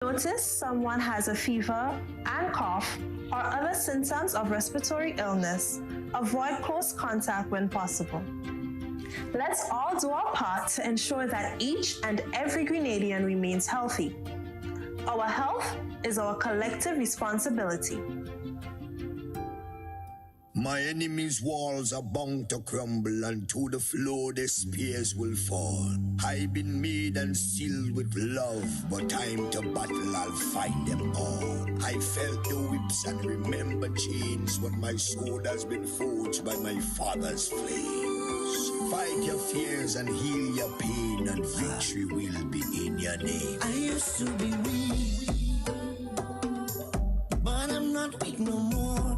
Notice someone has a fever and cough or other symptoms of respiratory illness, avoid close contact when possible. Let's all do our part to ensure that each and every Grenadian remains healthy. Our health is our collective responsibility. My enemies' walls are bound to crumble, and to the floor their spears will fall. I've been made and sealed with love, but time to battle, I'll find them all. I felt the whips and remember chains, but my sword has been forged by my father's flames. Fight your fears and heal your pain, and victory will be in your name. I used to be weak, but I'm not weak no more.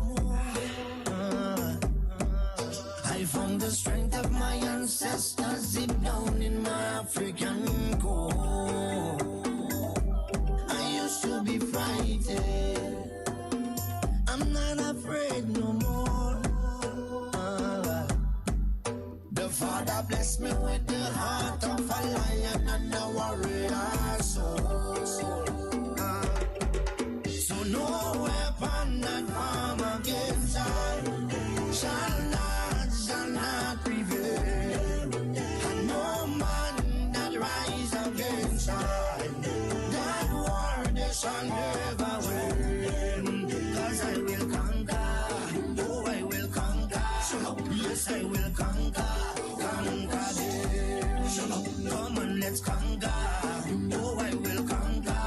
I found the strength of my ancestors deep down in my African core. I used to be frightened, I'm not afraid no more. The Father blessed me with the heart of a lion and a warrior soul. So no weapon that form against I shall not prevail, and no man that rise against I, that war they shall never win. 'Cause I will conquer, oh I will conquer, yes I will conquer them. Come on, let's conquer, oh I will conquer,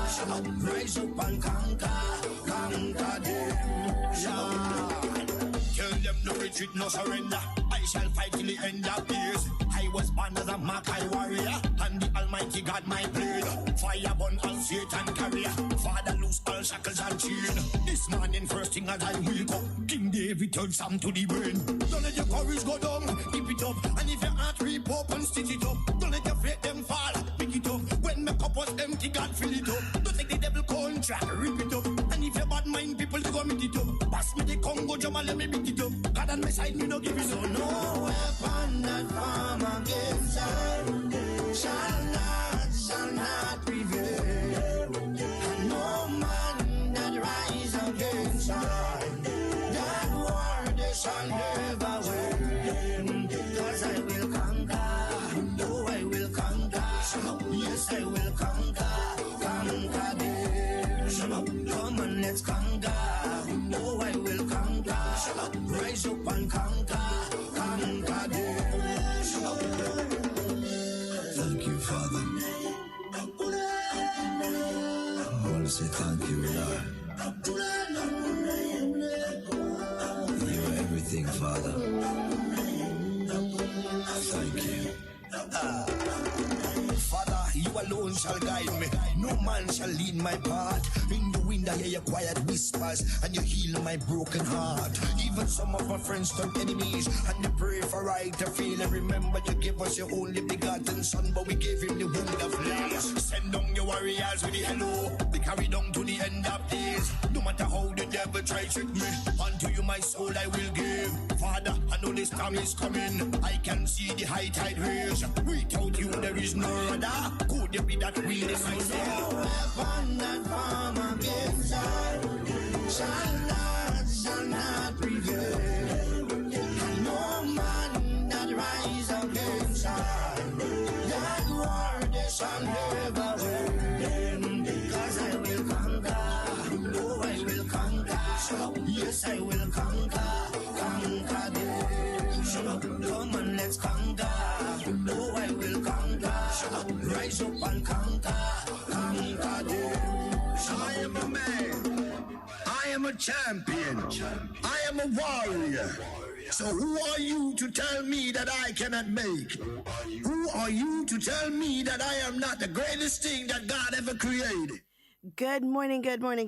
rise up and conquer them. Tell them no retreat, no surrender. I shall fight till the end of days. I was born as a Makai warrior, and the Almighty God my blade. Fire burn all Satan carrier. Father loose all shackles and chain. This morning first thing as I wake up, King David turned Sam to the brain. Don't let your courage go down, keep it up. And if your heart rip up and stitch it up, don't let your faith them fall, pick it up. When my cup was empty, God fill it up. Don't take the devil contract, rip it up. And if your bad mind people, you go meet it up. Pass me the Congo drum and let me beat it up. God on my side, me no give it up. So no weapon that form against I shall not prevail. And no man that rise against I, that war they shall never win. 'Cause I will conquer, oh I will conquer, yes I will conquer them. Come on, let's conquer, oh I will conquer, rise up and conquer them. Thank you, Father. I want to say thank you, Lord. You are everything, Father. Thank you. Father, you alone shall guide me. No man shall lead my path. In the wind I hear your quiet whispers, and you heal my broken heart. Even some of my friends turn enemies, and they pray for right to feel. And remember you gave us your only begotten son, but we gave him the wound of life. Send down your warriors with the hello. We carry down to the end of days. No matter how the devil try trick me, unto you my soul I will give. Father, I know this time is coming. I can see the high tide raise. Without you there is no other. Could it be that real is my soul? No weapon that form against I shall not prevail. And no man that rise against I, that war they shall never win. 'Cause I will conquer, oh I will conquer, yes I will conquer them. Come on, let's conquer, oh I will conquer, rise up and conquer them. I am a man, I am a champion, I am a warrior. So who are you to tell me that I cannot make? Who are you to tell me that I am not the greatest thing that God ever created? Good morning, Grenada,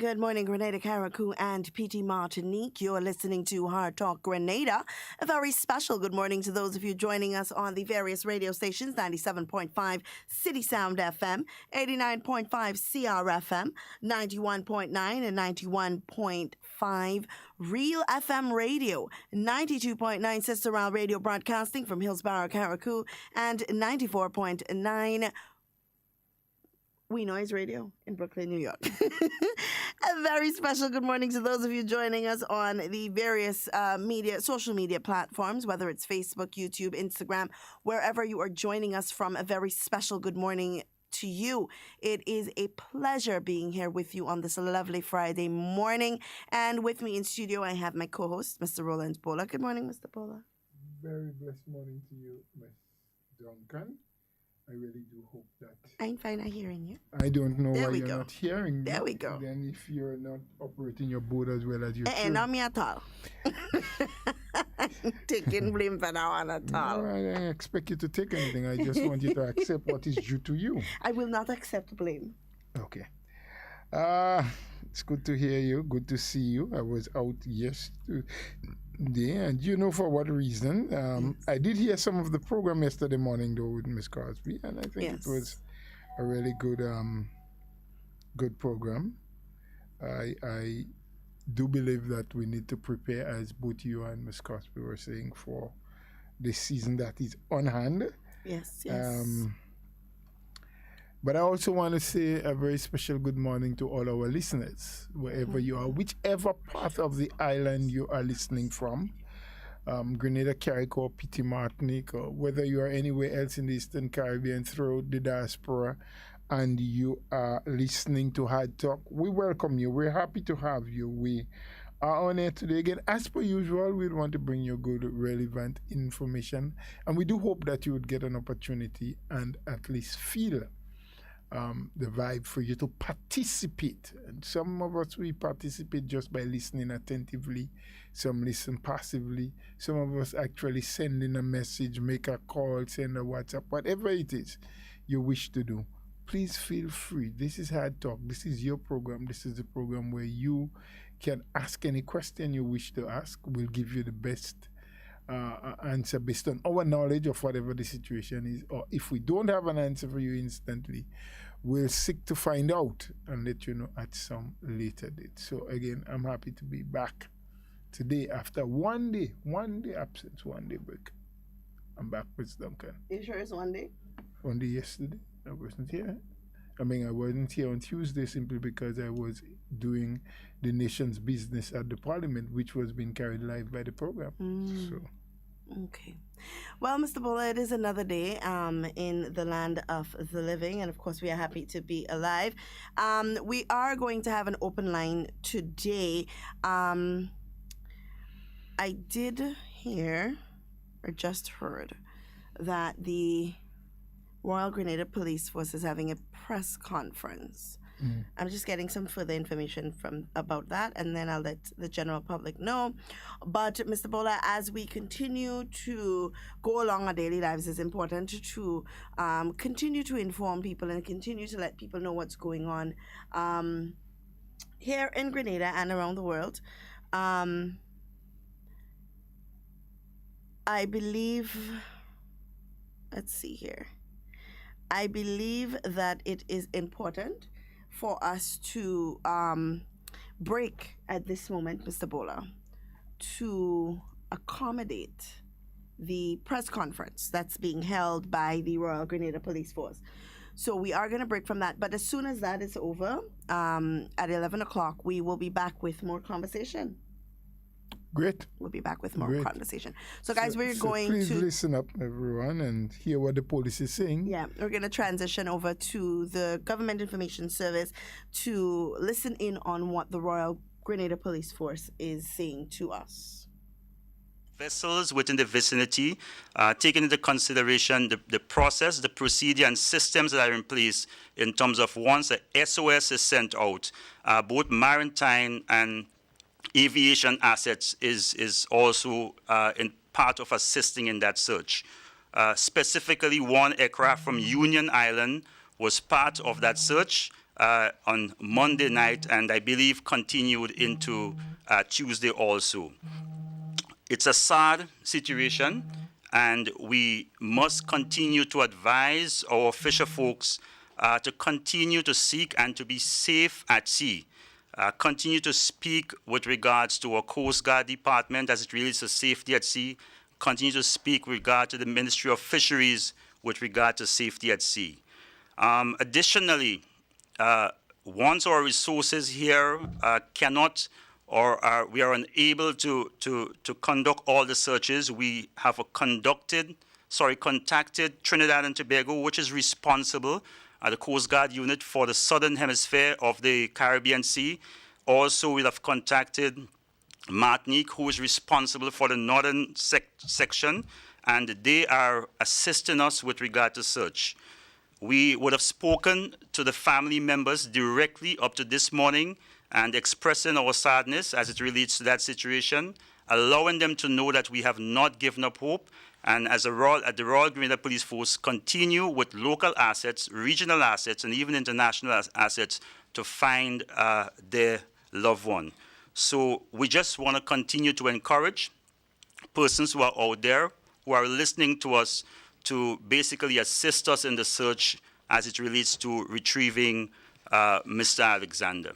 Carriacou, and PT Martinique. You're listening to Hard Talk Grenada. A very special good morning to those of you joining us on the various radio stations, 97.5 CitysoundFM, 89.5 CRFM, 91.9 and 91.5 RealFM Radio, 92.9 Sister Round Radio broadcasting from Hillsborough, Carriacou, and 94.9 We Noise Radio in Brooklyn, New York. A very special good morning to those of you joining us on the various social media platforms, whether it's Facebook, YouTube, Instagram, wherever you are joining us from. A very special good morning to you. It is a pleasure being here with you on this lovely Friday morning. And with me in studio, I have my co-host, Mr. Roland Bola. Good morning, Mr. Bola. Very blessed morning to you, Miss Duncan. I really do hope that. I'm fine at hearing you. I don't know There why we you're go. not hearing me. There we go. Then if you're not operating your board as well as you should. Not me at all. Taking blame for that one at all. No, I don't expect you to take anything. I just want you to accept what is due to you. I will not accept blame. Okay. It's good to hear you. Good to see you. I was out yesterday, and you know for what reason. I did hear some of the program yesterday morning though with Miss Crosby, and I think it was a really good program. I do believe that we need to prepare, as both you and Miss Crosby were saying, for the season that is on hand. Yes. But I also want to say a very special good morning to all our listeners, wherever you are, whichever part of the island you are listening from, Grenada, Carriacou, Petit Martinique, or whether you are anywhere else in the Eastern Caribbean throughout the diaspora, and you are listening to Hard Talk, we welcome you. We're happy to have you. We are on air today again. As per usual, we want to bring you good, relevant information, and we do hope that you would get an opportunity and at least feel the vibe for you to participate. And some of us, we participate just by listening attentively. Some listen passively. Some of us actually send in a message, make a call, send a WhatsApp, whatever it is you wish to do. Please feel free. This is Hard Talk. This is your program. This is the program where you can ask any question you wish to ask. We'll give you the best answer based on our knowledge of whatever the situation is. Or if we don't have an answer for you instantly, we'll seek to find out and let you know at some later date. So again, I'm happy to be back today after one day absence, one day break. I'm back with Duncan. You sure it's one day? One day yesterday, I wasn't here. I wasn't here on Tuesday simply because I was doing the nation's business at the Parliament, which was being carried live by the program. So. Okay. Well, Mr. Bola, it is another day in the land of the living, and of course we are happy to be alive. We are going to have an open line today. I did hear, or just heard, that the Royal Grenada Police Force is having a press conference. I'm just getting some further information about that, and then I'll let the general public know. But Mr. Bola, as we continue to go along our daily lives, it's important to continue to inform people and continue to let people know what's going on here in Grenada and around the world. I believe, let's see here. I believe that it is important for us to break at this moment, Mr. Bola, to accommodate the press conference that's being held by the Royal Grenada Police Force. So we are going to break from that. But as soon as that is over, at 11 o'clock, we will be back with more conversation. Great. We'll be back with more conversation. So guys, we're going please to... Please listen up, everyone, and hear what the police is saying. Yeah, we're going to transition over to the Government Information Service to listen in on what the Royal Grenada Police Force is saying to us. Vessels within the vicinity, taking into consideration the process, the procedure, and systems that are in place in terms of once a SOS is sent out, both maritime and aviation assets is also in part of assisting in that search. Specifically, one aircraft from Union Island was part of that search on Monday night, and I believe continued into Tuesday also. It's a sad situation, and we must continue to advise our fisher folks to continue to seek and to be safe at sea. Continue to speak with regards to our Coast Guard Department as it relates to safety at sea. Continue to speak with regard to the Ministry of Fisheries with regard to safety at sea. Additionally, once our resources here cannot or we are unable to conduct all the searches, we have contacted Trinidad and Tobago, which is responsible, the Coast Guard unit for the southern hemisphere of the Caribbean Sea. Also, we have contacted Martinique, who is responsible for the northern section, and they are assisting us with regard to search. We would have spoken to the family members directly up to this morning and expressing our sadness as it relates to that situation, allowing them to know that we have not given up hope, and as the Royal Grenada Police Force continue with local assets, regional assets, and even international assets to find their loved one. So we just want to continue to encourage persons who are out there, who are listening to us, to basically assist us in the search as it relates to retrieving Mr. Alexander.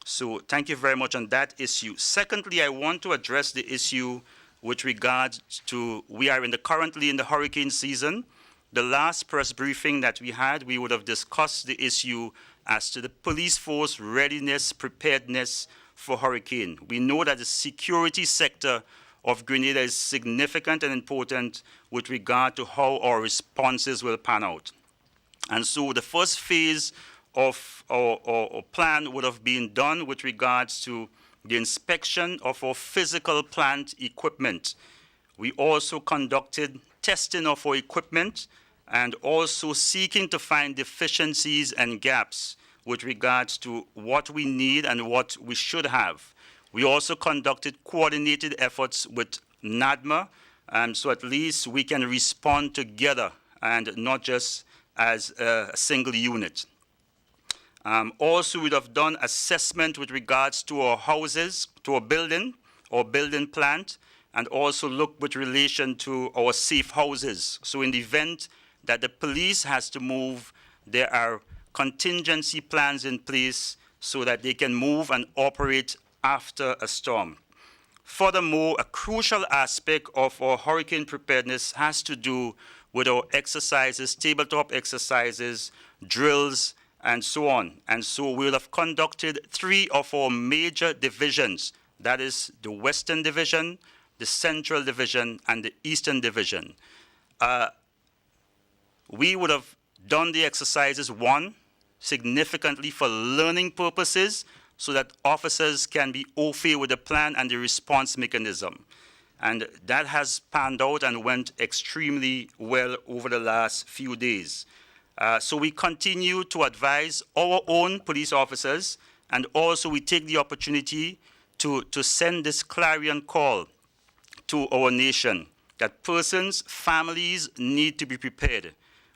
So thank you very much on that issue. Secondly, I want to address the issue with regard to, we are currently in the hurricane season. The last press briefing that we had, we would have discussed the issue as to the police force readiness, preparedness for hurricane. We know that the security sector of Grenada is significant and important with regard to how our responses will pan out. And so the first phase of our plan would have been done with regards to the inspection of our physical plant equipment. We also conducted testing of our equipment and also seeking to find deficiencies and gaps with regards to what we need and what we should have. We also conducted coordinated efforts with NADMA, so at least we can respond together and not just as a single unit. Also, we'd have done assessment with regards to our houses, to our building plant, and also look with relation to our safe houses. So in the event that the police has to move, there are contingency plans in place so that they can move and operate after a storm. Furthermore, a crucial aspect of our hurricane preparedness has to do with our exercises, tabletop exercises, drills, and so on. And so we'll have conducted 3 of our major divisions. That is the Western Division, the Central Division, and the Eastern Division. We would have done the exercises, 1, significantly for learning purposes, so that officers can be au fait with the plan and the response mechanism. And that has panned out and went extremely well over the last few days. So we continue to advise our own police officers, and also we take the opportunity to send this clarion call to our nation that persons, families need to be prepared.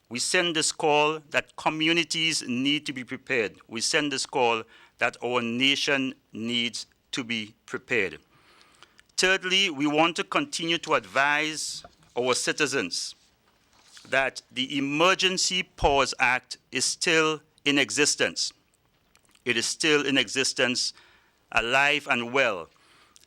We send this call that communities need to be prepared. We send this call that our nation needs to be prepared. Thirdly, we want to continue to advise our citizens that the Emergency Powers Act is still in existence. It is still in existence, alive and well.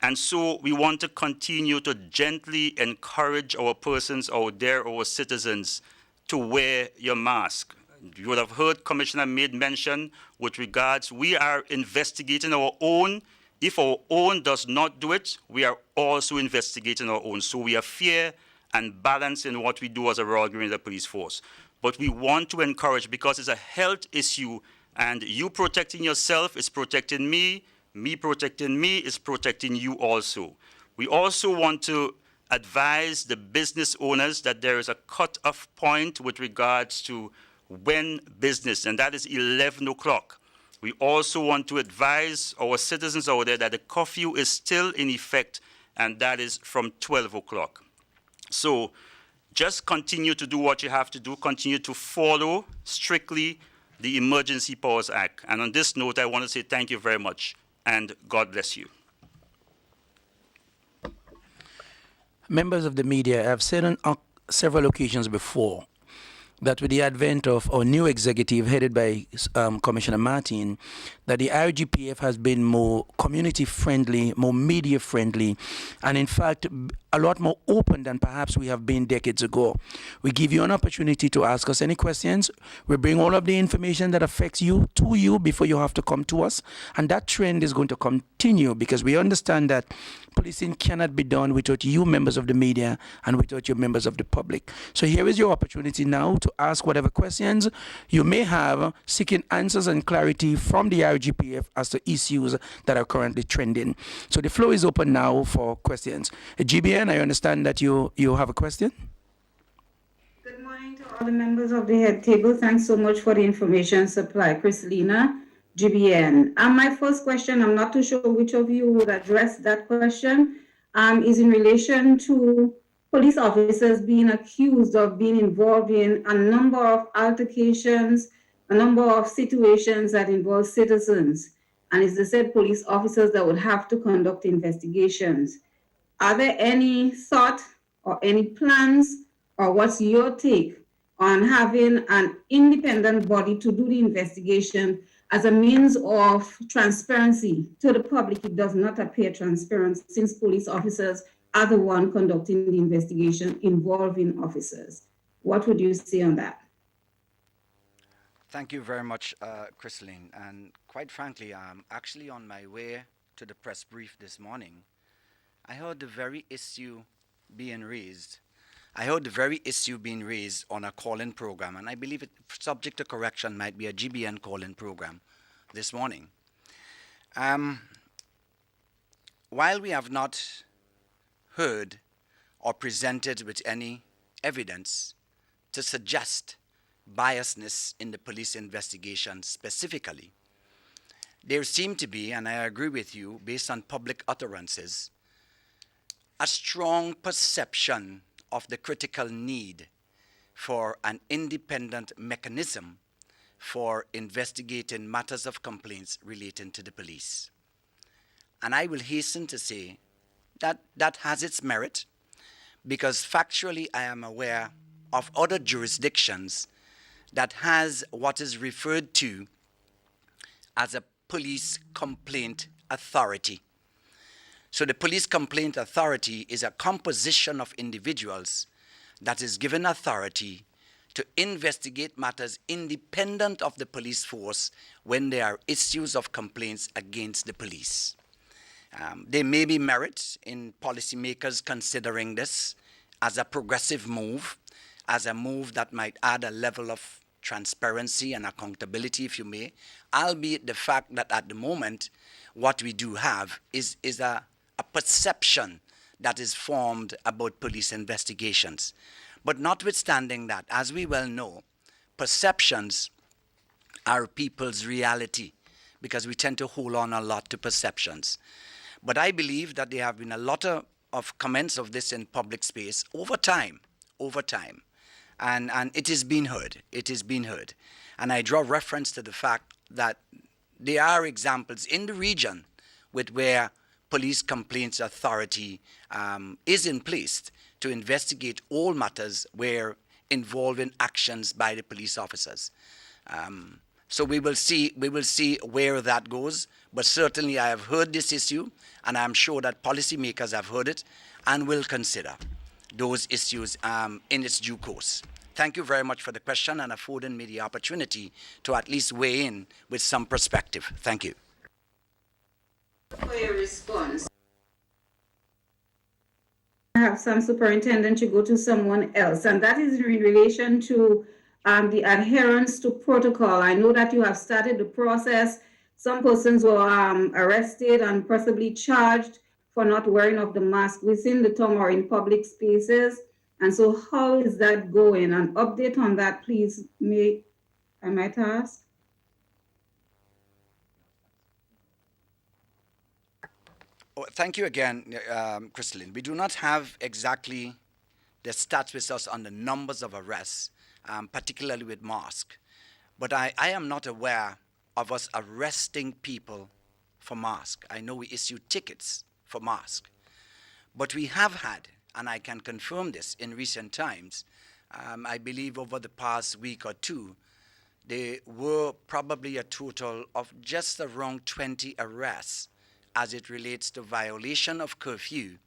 And so we want to continue to gently encourage our persons out there, our citizens, to wear your mask. You would have heard Commissioner made mention with regards, we are investigating our own. If our own does not do it, we are also investigating our own. So we are fair and balanced in what we do as a Royal Grenada Police Force. But we want to encourage, because it's a health issue, and you protecting yourself is protecting me protecting me is protecting you also. We also want to advise the business owners that there is a cut-off point with regards to when business, and that is 11 o'clock. We also want to advise our citizens out there that the curfew is still in effect, and that is from 12 o'clock. So just continue to do what you have to do, continue to follow strictly the Emergency Powers Act. And on this note, I want to say thank you very much, and God bless you. Members of the media have said on several occasions before that with the advent of our new executive headed by Commissioner Martin, that the RGPF has been more community friendly, more media friendly, and in fact a lot more open than perhaps we have been decades ago. We give you an opportunity to ask us any questions. We bring all of the information that affects you to you before you have to come to us, and that trend is going to continue because we understand that policing cannot be done without you members of the media and without you members of the public. So here is your opportunity now to ask whatever questions you may have, seeking answers and clarity from the RGPF as to issues that are currently trending. So the floor is open now for questions. GBN, I understand that you have a question. Good morning to all the members of the head table. Thanks so much for the information supply. Christelina, GBN. My first question, I'm not too sure which of you would address that question, is in relation to police officers being accused of being involved in a number of altercations, a number of situations that involve citizens. And it's the said police officers that would have to conduct investigations. Are there any thought or any plans, or what's your take on having an independent body to do the investigation as a means of transparency to the public? It does not appear transparent since police officers are the one conducting the investigation involving officers. What would you say on that? Thank you very much, Christeline. And quite frankly, I'm actually on my way to the press brief this morning. I heard the very issue being raised. I heard the very issue being raised on a call-in program, and I believe it, subject to correction, might be a GBN call-in program this morning. While we have not heard or presented with any evidence to suggest biasness in the police investigation specifically, there seem to be, and I agree with you, based on public utterances, a strong perception of the critical need for an independent mechanism for investigating matters of complaints relating to the police. And I will hasten to say that that has its merit, because factually I am aware of other jurisdictions that has what is referred to as a police complaint authority. So the police complaint authority is a composition of individuals that is given authority to investigate matters independent of the police force when there are issues of complaints against the police. There may be merit in policymakers considering this as a progressive move, as a move that might add a level of transparency and accountability, if you may, albeit the fact that at the moment what we do have is a perception that is formed about police investigations. But notwithstanding that, as we well know, perceptions are people's reality, because we tend to hold on a lot to perceptions. But I believe that there have been a lot of comments of this in public space over time, and it is being heard. And I draw reference to the fact that there are examples in the region with where police complaints authority is in place to investigate all matters where involving actions by the police officers. So we will see where that goes, but certainly I have heard this issue, and I'm sure that policymakers have heard it and will consider those issues in its due course. Thank you very much for the question and affording me the opportunity to at least weigh in with some perspective. Thank you. For your response. Have some superintendent, you go to someone else, and that is in relation to the adherence to protocol. I know that you have started the process. Some persons were arrested and possibly charged for not wearing of the mask within the town or in public spaces. And so how is that going? An update on that, please, I might ask. Oh, thank you again, Christeline. We do not have exactly the stats with us on the numbers of arrests, particularly with mask. But I am not aware of us arresting people for mask. I know we issue tickets for mask. But we have had, and I can confirm this in recent times, I believe over the past week or two, there were probably a total of just around 20 arrests as it relates to violation of curfew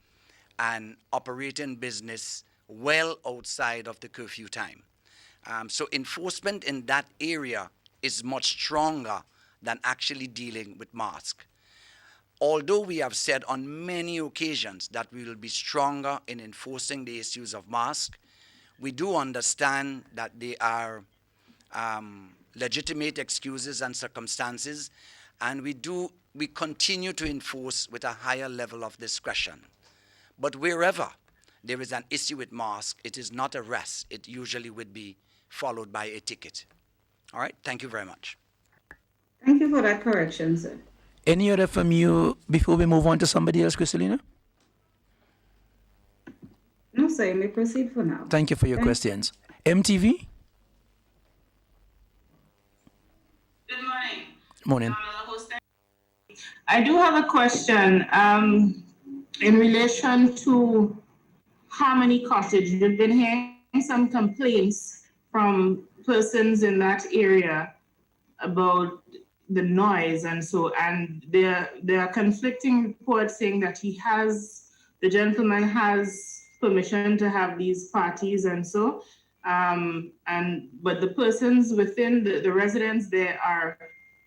and operating business well outside of the curfew time. So enforcement in that area is much stronger than actually dealing with masks. Although we have said on many occasions that we will be stronger in enforcing the issues of masks, we do understand that they are legitimate excuses and circumstances, and we continue to enforce with a higher level of discretion. But wherever there is an issue with masks, it is not arrest. It usually would be followed by a ticket. All right, thank you very much. Thank you for that correction, sir. Any other from you before we move on to somebody else, Christelina? No, sir, you may proceed for now. Thank you for your questions. MTV? Good morning. Morning. I do have a question in relation to Harmony Cottage. We've been hearing some complaints from persons in that area about the noise and there are conflicting reports saying that the gentleman has permission to have these parties but the persons within the residents there are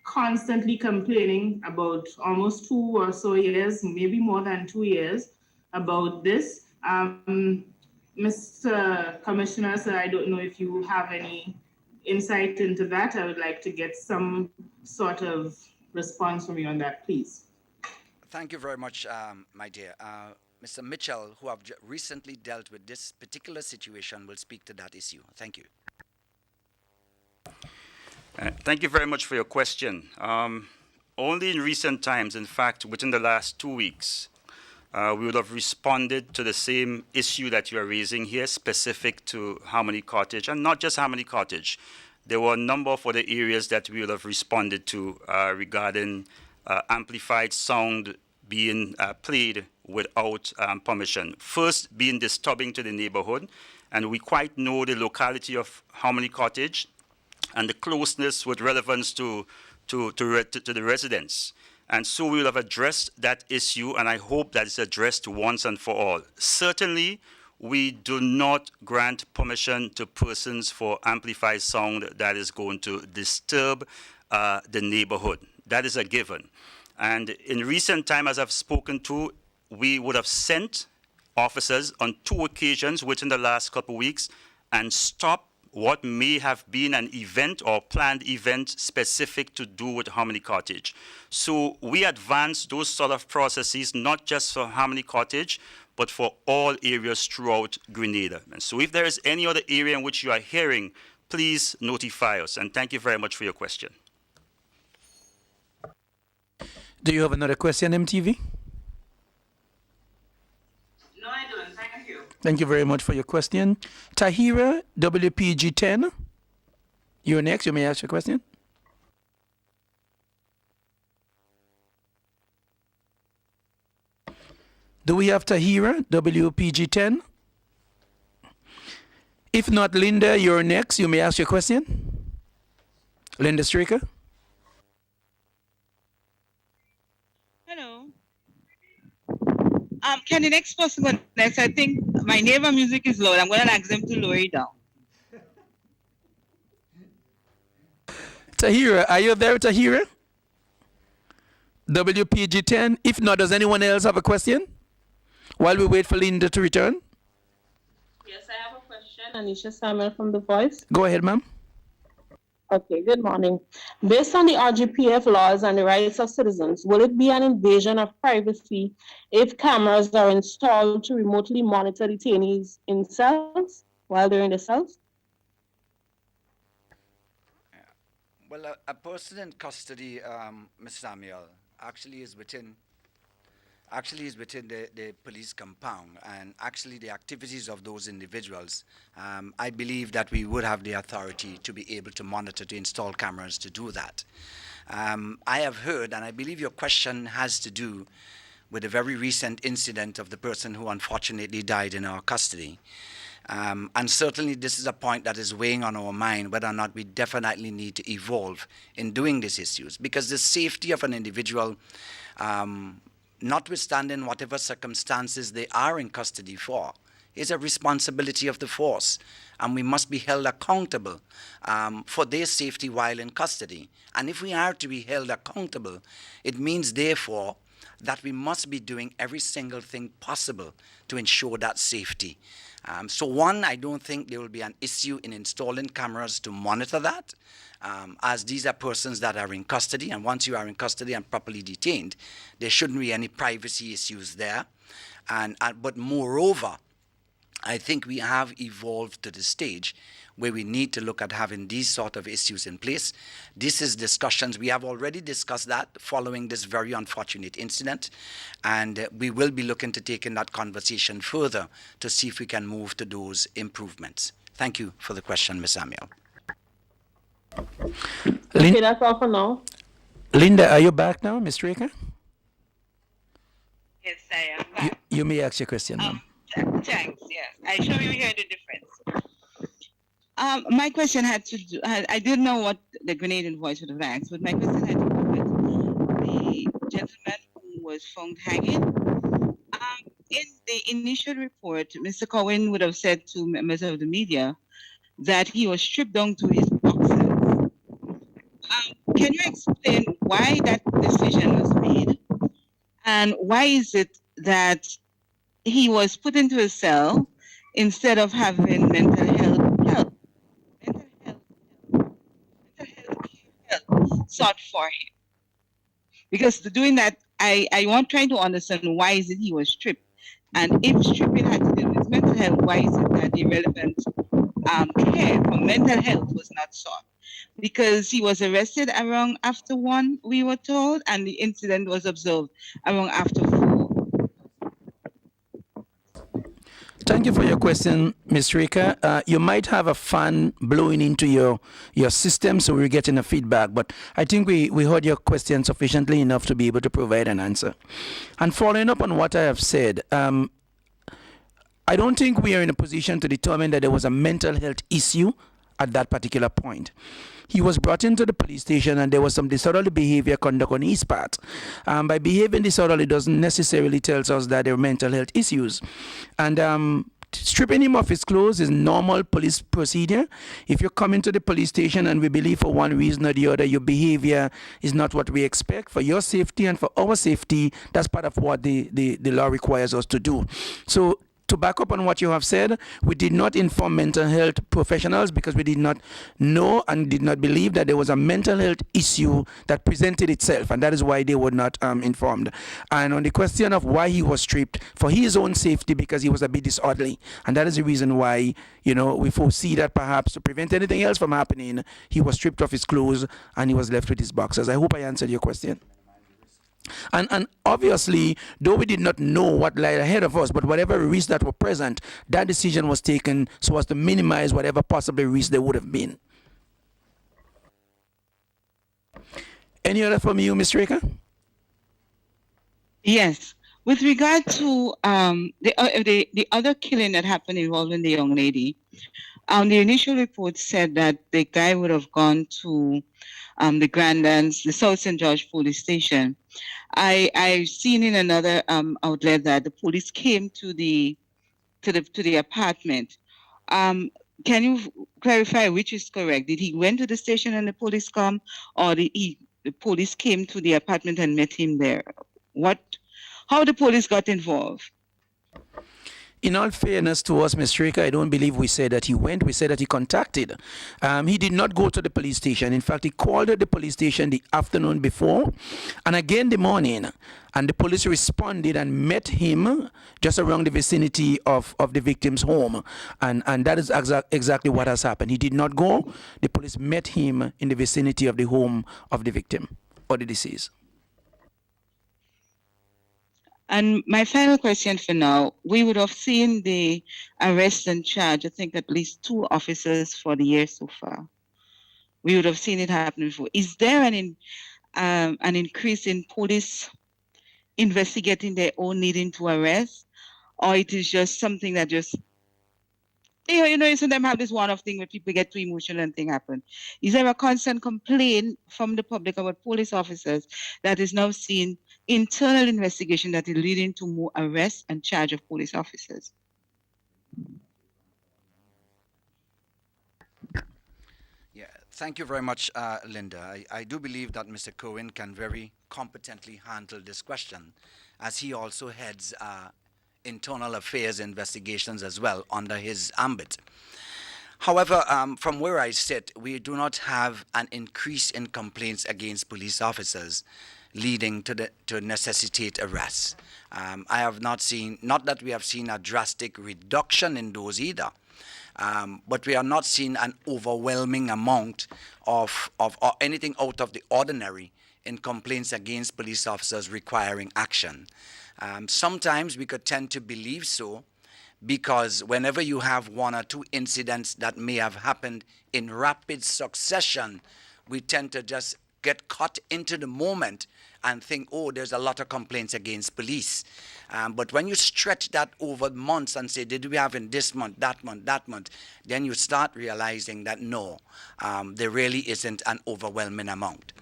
constantly complaining about almost 2 or so years, maybe more than 2 years, about this. Mr. Commissioner, sir, I don't know if you have any insight into that. I would like to get some sort of response from you on that, please. Thank you very much, my dear. Mr. Mitchell, who have recently dealt with this particular situation, will speak to that issue. Thank you. Thank you very much for your question. Only in recent times, in fact, within the last 2 weeks, we would have responded to the same issue that you are raising here, specific to Harmony Cottage, and not just Harmony Cottage. There were a number of other areas that we would have responded to regarding amplified sound being played without permission. First, being disturbing to the neighborhood, and we quite know the locality of Harmony Cottage and the closeness with relevance to the residents. And so we will have addressed that issue, and I hope that it's addressed once and for all. Certainly, we do not grant permission to persons for amplified sound that is going to disturb the neighborhood. That is a given. And in recent time, as I've spoken to, we would have sent officers on 2 occasions within the last couple of weeks and stopped what may have been an event or planned event specific to do with Harmony Cottage. So we advance those sort of processes, not just for Harmony Cottage, but for all areas throughout Grenada. And so if there is any other area in which you are hearing, please notify us. And thank you very much for your question. Do you have another question, MTV? No, I don't. Thank you. Thank you very much for your question. Tahira, WPG10. You're next. You may ask your question. Do we have Tahira, WPG10? If not, Linda, you're next. You may ask your question. Linda Stricker. Hello. Can the next person go next? I think my neighbor music is loud. I'm going to ask them to lower it down. Tahira, are you there, Tahira? WPG10. If not, does anyone else have a question? While we wait for Linda to return. Yes, I have a question. Anisha Samuel from The Voice. Go ahead, ma'am. Okay, good morning. Based on the RGPF laws and the rights of citizens, will it be an invasion of privacy if cameras are installed to remotely monitor detainees in cells while they're in the cells? Well, a person in custody, Ms. Samuel, actually is within the police compound, and actually the activities of those individuals, I believe that we would have the authority to be able to monitor, to install cameras to do that. I have heard, and I believe your question has to do with a very recent incident of the person who unfortunately died in our custody. And certainly this is a point that is weighing on our mind, whether or not we definitely need to evolve in doing these issues. Because the safety of an individual, notwithstanding whatever circumstances they are in custody for, is a responsibility of the force. And we must be held accountable for their safety while in custody. And if we are to be held accountable, it means, therefore, that we must be doing every single thing possible to ensure that safety. So one, I don't think there will be an issue in installing cameras to monitor that, as these are persons that are in custody, and once you are in custody and properly detained, there shouldn't be any privacy issues there. But moreover, I think we have evolved to the stage where we need to look at having these sort of issues in place. This is discussions. We have already discussed that following this very unfortunate incident, and we will be looking to taking that conversation further to see if we can move to those improvements. Thank you for the question, Ms. Samuel. Okay, that's all for now. Linda, are you back now, Ms. Raker? Yes, I am back. You may ask your question now. Thanks, yes. I sure you hear the difference. My question had to do, I didn't know what the Grenadian voice would have asked, but my question had to do with the gentleman who was found hanging. In the initial report, Mr. Cohen would have said to members of the media that he was stripped down to his boxers. Can you explain why that decision was made? And why is it that he was put into a cell instead of having mental health sought for him? Because doing that, I want trying to understand why is it he was stripped, and if stripping had to do with mental health, why is it that the relevant care for mental health was not sought? Because he was arrested around after 1, we were told, and the incident was observed around after 4. Thank you for your question, Ms. Rika. You might have a fan blowing into your system, so we're getting a feedback, but I think we heard your question sufficiently enough to be able to provide an answer. And following up on what I have said, I don't think we are in a position to determine that there was a mental health issue at that particular point. He was brought into the police station and there was some disorderly behavior conduct on his part. By behaving disorderly doesn't necessarily tell us that there are mental health issues. And stripping him of his clothes is normal police procedure. If you come into the police station and we believe for one reason or the other your behavior is not what we expect, for your safety and for our safety, that's part of what the law requires us to do. So to back up on what you have said, we did not inform mental health professionals because we did not know and did not believe that there was a mental health issue that presented itself, and that is why they were not informed. And on the question of why he was stripped, for his own safety, because he was a bit disorderly, and that is the reason why, we foresee that perhaps to prevent anything else from happening, he was stripped of his clothes and he was left with his boxers. I hope I answered your question. And obviously, though we did not know what lay ahead of us, but whatever risks that were present, that decision was taken so as to minimize whatever possible risks there would have been. Any other from you, Ms. Raker? Yes. With regard to the other killing that happened involving the young lady, the initial report said that the guy would have gone to the Grandlands, the South St. George police station. I've seen in another outlet that the police came to the apartment. Can you clarify which is correct? Did he went to the station and the police come, or the police came to the apartment and met him there? How the police got involved? In all fairness to us, Ms. Raker, I don't believe we said that he went. We said that he contacted. He did not go to the police station. In fact, he called at the police station the afternoon before and again the morning. And the police responded and met him just around the vicinity of the victim's home. And that is exactly what has happened. He did not go. The police met him in the vicinity of the home of the victim or the deceased. And my final question for now, we would have seen the arrest and charge, I think at least 2 officers for the year so far. We would have seen it happen before. Is there an increase in police investigating their own needing to arrest, or it is just something that just Sometimes have this one-off thing where people get too emotional and thing happen. Is there a constant complaint from the public about police officers that is now seeing internal investigation that is leading to more arrests and charge of police officers? Yeah, thank you very much, Linda. I do believe that Mr. Cohen can very competently handle this question, as he also heads internal affairs investigations as well under his ambit. However, from where I sit, we do not have an increase in complaints against police officers leading to necessitate arrests. I have not seen, not that we have seen a drastic reduction in those either, but we are not seeing an overwhelming amount of or anything out of the ordinary in complaints against police officers requiring action. Sometimes we could tend to believe so, because whenever you have one or two incidents that may have happened in rapid succession, we tend to just get caught into the moment and think, oh, there's a lot of complaints against police. But when you stretch that over months and say, did we have in this month, that month, then you start realizing that no, there really isn't an overwhelming amount.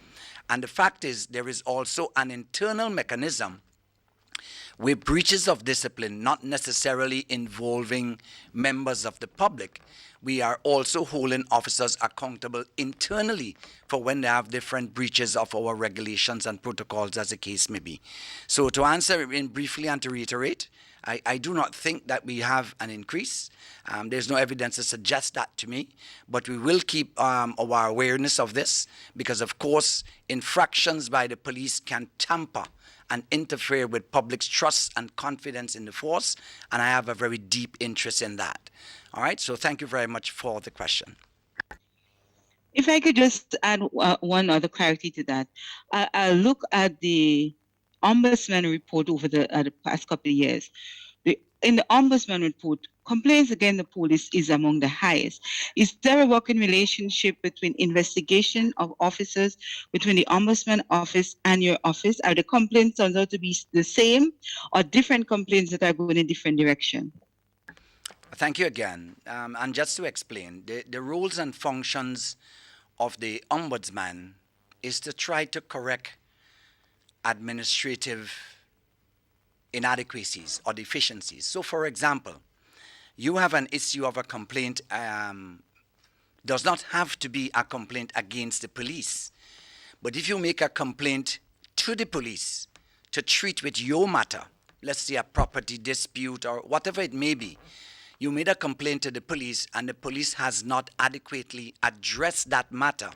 And the fact is, there is also an internal mechanism where breaches of discipline, not necessarily involving members of the public, we are also holding officers accountable internally for when they have different breaches of our regulations and protocols, as the case may be. So to answer in briefly and to reiterate, I do not think that we have an increase. There's no evidence to suggest that to me, but we will keep our awareness of this, because of course infractions by the police can tamper and interfere with public's trust and confidence in the force, and I have a very deep interest in that. All right, so thank you very much for the question. If I could just add one other clarity to that. I look at the Ombudsman report over the past couple of years. In the Ombudsman report, complaints against the police is among the highest. Is there a working relationship between investigation of officers, between the Ombudsman office and your office? Are the complaints turned out to be the same, or different complaints that are going in different direction? Thank you again. And just to explain, the roles and functions of the Ombudsman is to try to correct administrative inadequacies or deficiencies. So for example, you have an issue of a complaint, does not have to be a complaint against the police. But if you make a complaint to the police to treat with your matter, let's say a property dispute or whatever it may be, you made a complaint to the police and the police has not adequately addressed that matter,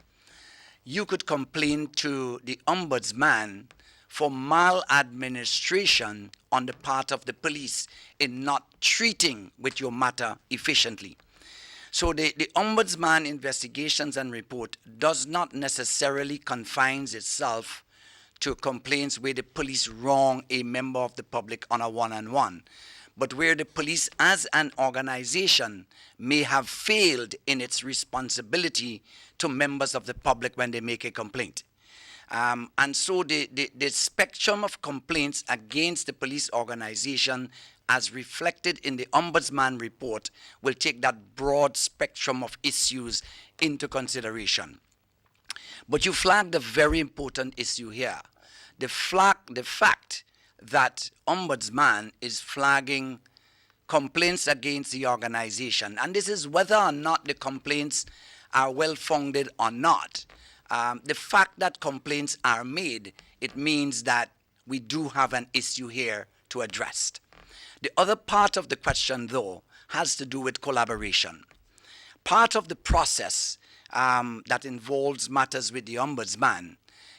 you could complain to the Ombudsman for maladministration on the part of the police in not treating with your matter efficiently. So the Ombudsman investigations and report does not necessarily confines itself to complaints where the police wrong a member of the public on a one-on-one, but where the police as an organization may have failed in its responsibility to members of the public when they make a complaint. And so the spectrum of complaints against the police organization as reflected in the Ombudsman report will take that broad spectrum of issues into consideration. But you flagged a very important issue here. The fact that Ombudsman is flagging complaints against the organization, and this is whether or not the complaints are well-founded or not. The fact that complaints are made, it means that we do have an issue here to address. The other part of the question, though, has to do with collaboration. Part of the process that involves matters with the Ombudsman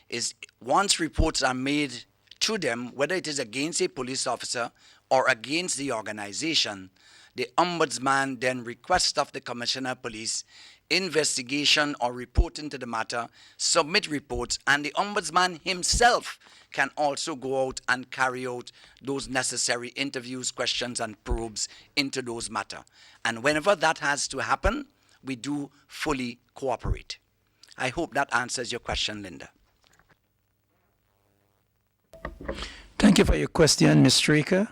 is once reports are made to them, whether it is against a police officer or against the organization, the Ombudsman then requests of the Commissioner of Police investigation or report into the matter, submit reports, and the Ombudsman himself can also go out and carry out those necessary interviews, questions, and probes into those matters. And whenever that has to happen, we do fully cooperate. I hope that answers your question, Linda. Thank you for your question, Ms. Straker.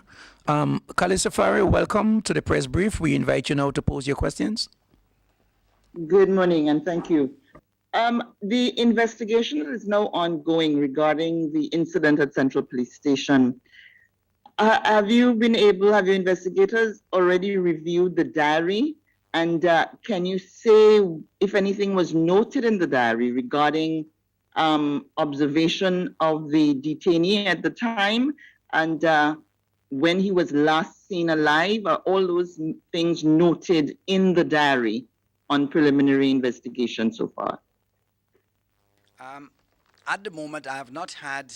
Khalid Safari, welcome to the press brief. We invite you now to pose your questions. Good morning and thank you. The investigation is now ongoing regarding the incident at Central Police Station. Have your investigators already reviewed the diary? And can you say if anything was noted in the diary regarding observation of the detainee at the time and when he was last seen alive? Are all those things noted in the diary on preliminary investigation so far? At the moment, I have not had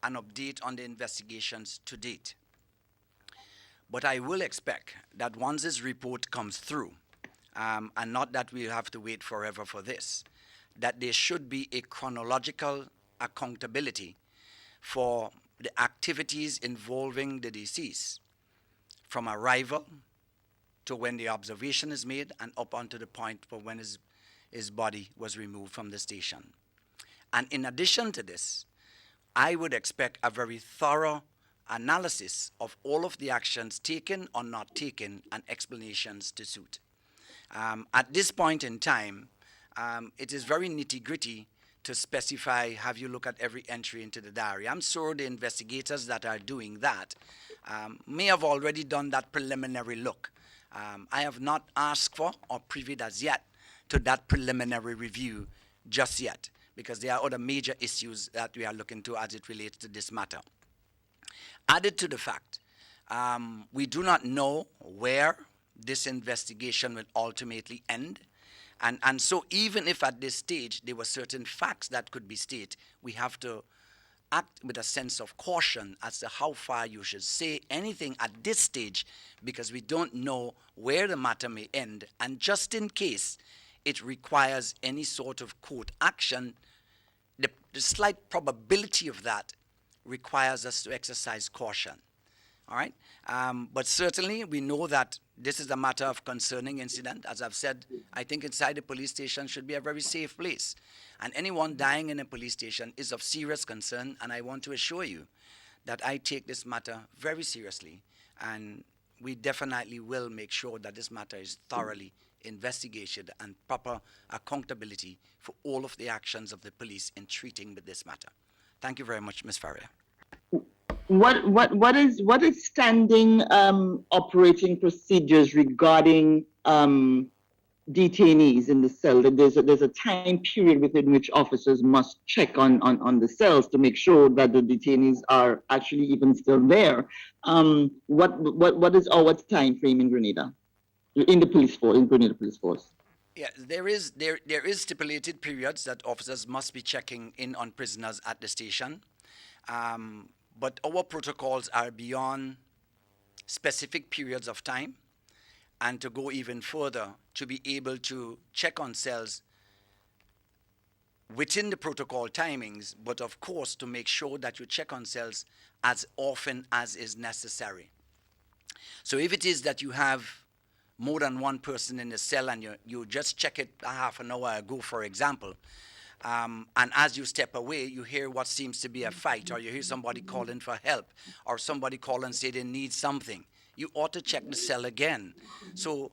an update on the investigations to date. But I will expect that once this report comes through, and not that we'll have to wait forever for this, that there should be a chronological accountability for the activities involving the deceased from arrival to when the observation is made and up unto the point for when his body was removed from the station. And in addition to this, I would expect a very thorough analysis of all of the actions taken or not taken and explanations to suit. At this point in time, it is very nitty-gritty to specify, have you look at every entry into the diary. I'm sure the investigators that are doing that may have already done that preliminary look. I have not asked for or previewed as yet to that preliminary review just yet, because there are other major issues that we are looking to as it relates to this matter. Added to the fact, we do not know where this investigation will ultimately end. And so even if at this stage there were certain facts that could be stated, we have to act with a sense of caution as to how far you should say anything at this stage, because we don't know where the matter may end. And just in case it requires any sort of court action, the slight probability of that requires us to exercise caution. All right? But certainly we know that this is a matter of concerning incident. As I've said, I think inside the police station should be a very safe place. And anyone dying in a police station is of serious concern, and I want to assure you that I take this matter very seriously, and we definitely will make sure that this matter is thoroughly investigated and proper accountability for all of the actions of the police in treating with this matter. Thank you very much, Ms. Faria. What is standing operating procedures regarding detainees in the cell? There's a time period within which officers must check on the cells to make sure that the detainees are actually even still there. What is our time frame in Grenada, in the police force, in Grenada Police Force? Yeah, there is stipulated periods that officers must be checking in on prisoners at the station. But our protocols are beyond specific periods of time, and to go even further, to be able to check on cells within the protocol timings, but of course to make sure that you check on cells as often as is necessary. So if it is that you have more than one person in the cell and you just check it a half an hour ago, for example, and as you step away, you hear what seems to be a fight, or you hear somebody calling for help, or somebody call and say they need something, you ought to check the cell again. So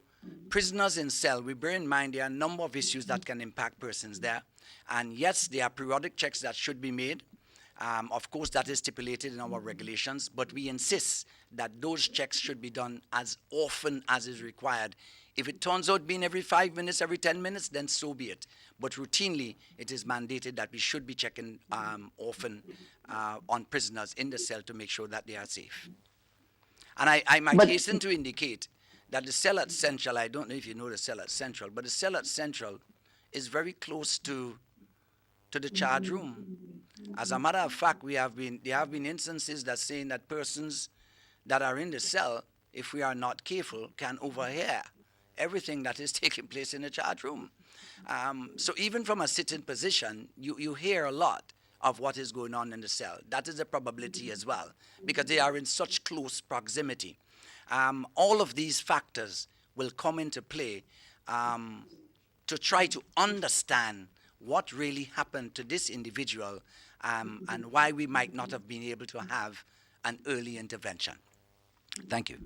prisoners in cell, we bear in mind there are a number of issues that can impact persons there. And yes, there are periodic checks that should be made. Of course, that is stipulated in our regulations, but we insist that those checks should be done as often as is required. If it turns out being every 5 minutes, every 10 minutes, then so be it. But routinely, it is mandated that we should be checking often on prisoners in the cell to make sure that they are safe. And I might hasten to indicate that the cell at Central, I don't know if you know the cell at Central, but the cell at Central is very close to the charge room. As a matter of fact, there have been instances that saying that persons that are in the cell, if we are not careful, can overhear everything that is taking place in the charge room. So even from a sitting position, you hear a lot of what is going on in the cell. That is a probability as well, because they are in such close proximity. All of these factors will come into play to try to understand what really happened to this individual and why we might not have been able to have an early intervention. Thank you.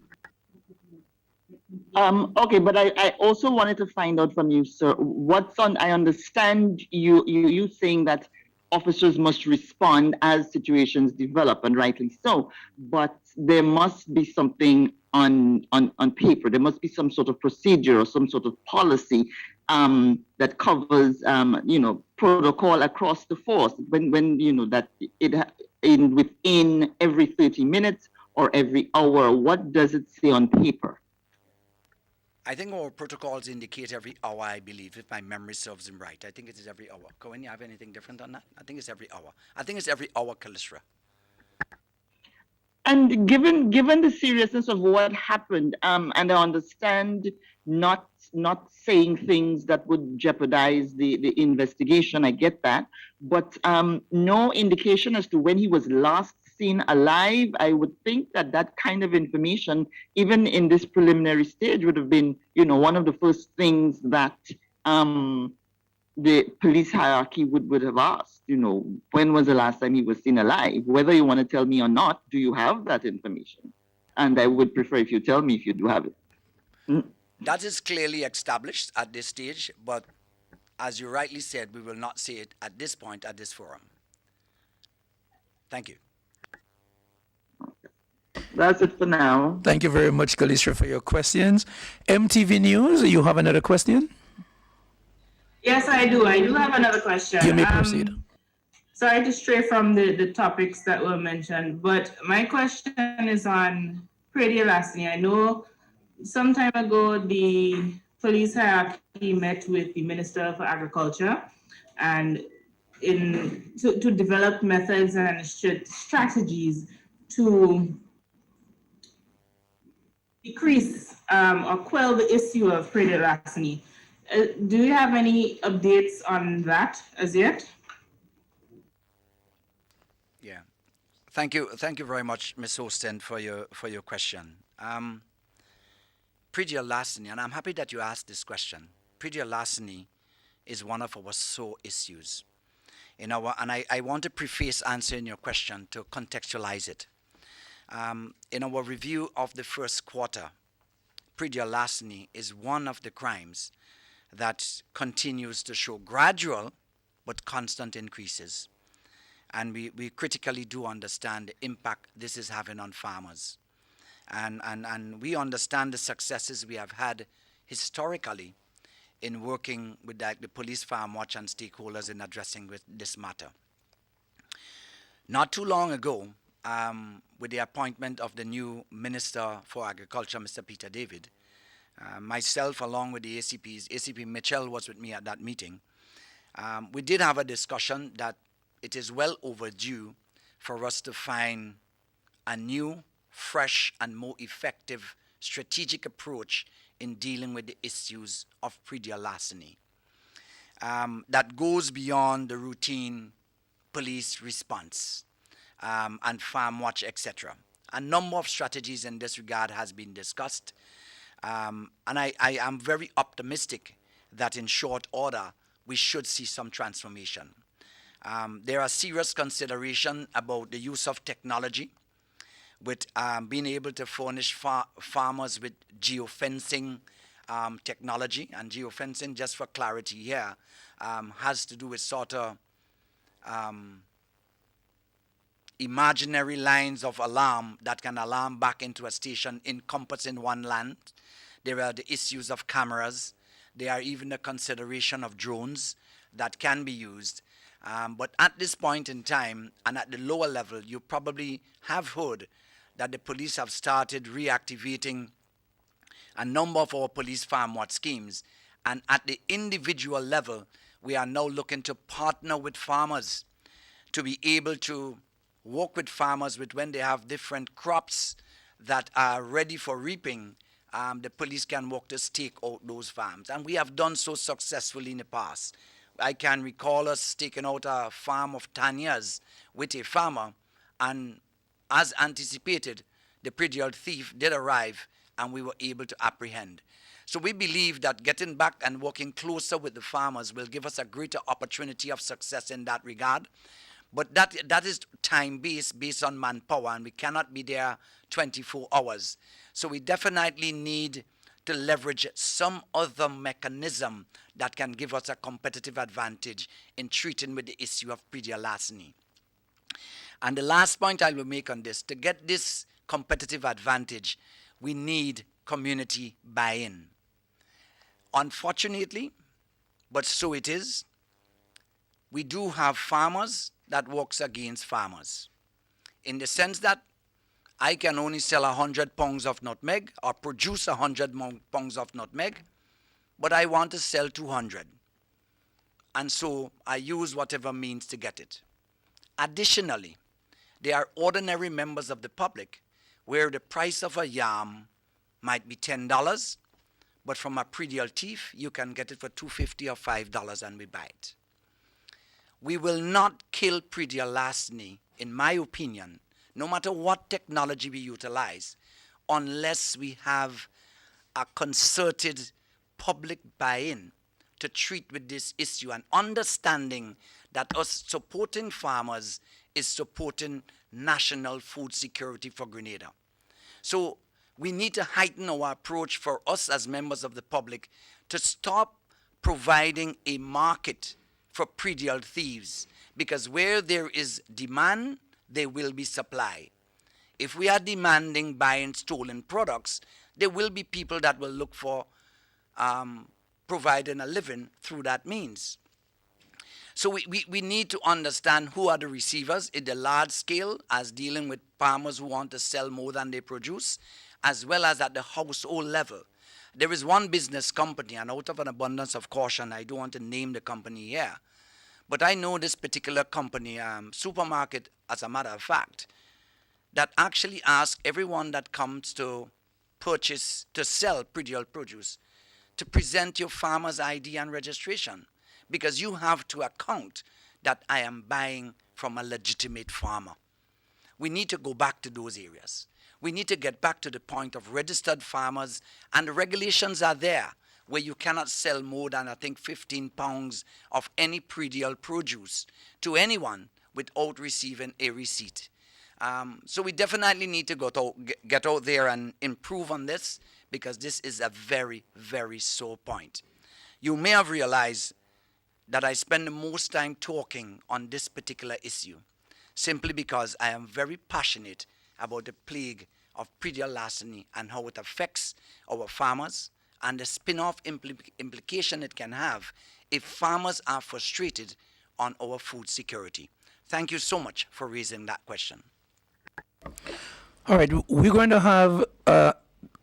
Okay, but I also wanted to find out from you, sir, I understand you saying that officers must respond as situations develop, and rightly so, but there must be something on paper. There must be some sort of procedure or some sort of policy that covers, protocol across the force when that within every 30 minutes or every hour. What does it say on paper? I think our protocols indicate every hour, I believe, if my memory serves him right. I think it is every hour. Cohen, you have anything different on that? I think it's every hour. I think it's every hour, Kalisra. And given the seriousness of what happened, and I understand not saying things that would jeopardize the investigation, I get that, but no indication as to when he was last seen alive. I would think that kind of information, even in this preliminary stage, would have been, one of the first things that the police hierarchy would have asked, when was the last time he was seen alive? Whether you want to tell me or not, do you have that information? And I would prefer if you tell me if you do have it. That is clearly established at this stage, but as you rightly said, we will not say it at this point, at this forum. Thank you. That's it for now. Thank you very much, Kalisra, for your questions. MTV News, you have another question? Yes, I do. I do have another question. You may proceed. Sorry to stray from the topics that were mentioned, but my question is on Pradia Lasny. I know some time ago the police hierarchy met with the Minister for Agriculture and to develop methods and strategies to decrease or quell the issue of Pradia Lasny. Do you have any updates on that as yet? Yeah, thank you very much, Ms. Hosten, for your question. Pradia Lasny, and I'm happy that you asked this question. Pradia Lasny is one of our sore issues. And I want to preface answering your question to contextualize it. In our review of the first quarter, Pradia Lasny is one of the crimes that continues to show gradual but constant increases. And we critically do understand the impact this is having on farmers. And we understand the successes we have had historically in working with the police, farm watch, and stakeholders in addressing with this matter. Not too long ago, with the appointment of the new Minister for Agriculture, Mr. Peter David, myself along with the ACPs, ACP Mitchell was with me at that meeting, we did have a discussion that it is well overdue for us to find a new, fresh, and more effective strategic approach in dealing with the issues of Pradia Lasny that goes beyond the routine police response and farm watch, etc. A number of strategies in this regard has been discussed, and I am very optimistic that in short order we should see some transformation. There are serious considerations about the use of technology, with being able to furnish farmers with geofencing technology. And geofencing, just for clarity here, has to do with sort of imaginary lines of alarm that can alarm back into a station encompassing one land. There are the issues of cameras. There are even the consideration of drones that can be used. But at this point in time, and at the lower level, you probably have heard that the police have started reactivating a number of our police farm watch schemes. And at the individual level, we are now looking to partner with farmers to be able to work with farmers with when they have different crops that are ready for reaping. The police can work to stake out those farms. And we have done so successfully in the past. I can recall us staking out a farm of 10 years with a farmer, and as anticipated, the predial thief did arrive and we were able to apprehend. So we believe that getting back and working closer with the farmers will give us a greater opportunity of success in that regard. But that is based on manpower, and we cannot be there 24 hours. So we definitely need to leverage some other mechanism that can give us a competitive advantage in treating with the issue of predial larceny. And the last point I will make on this, to get this competitive advantage, we need community buy-in. Unfortunately, but so it is, we do have farmers that works against farmers, in the sense that I can only sell 100 pounds of nutmeg or produce 100 pounds of nutmeg, but I want to sell 200. And so I use whatever means to get it. Additionally, there are ordinary members of the public where the price of a yam might be $10, but from a predial thief, you can get it for $2.50 or $5 and we buy it. We will not kill predial larceny, in my opinion, no matter what technology we utilize, unless we have a concerted public buy-in to treat with this issue, and understanding that us supporting farmers is supporting national food security for Grenada. So we need to heighten our approach for us as members of the public to stop providing a market for predial thieves, because where there is demand, there will be supply. If we are demanding buying stolen products, there will be people that will look for providing a living through that means. So we need to understand who are the receivers in the large scale, as dealing with farmers who want to sell more than they produce, as well as at the household level. There is one business company, and out of an abundance of caution, I don't want to name the company here, but I know this particular company, supermarket, as a matter of fact, that actually asks everyone that comes to purchase, to sell predial produce, to present your farmer's ID and registration, because you have to account that I am buying from a legitimate farmer. We need to go back to those areas. We need to get back to the point of registered farmers, and the regulations are there, where you cannot sell more than, I think, 15 pounds of any predial produce to anyone without receiving a receipt. So we definitely need to get out there and improve on this, because this is a very, very sore point. You may have realized that I spend the most time talking on this particular issue, simply because I am very passionate about the plague of predial larceny and how it affects our farmers, and the spin-off implication it can have if farmers are frustrated on our food security. Thank you so much for raising that question. All right, we're going to have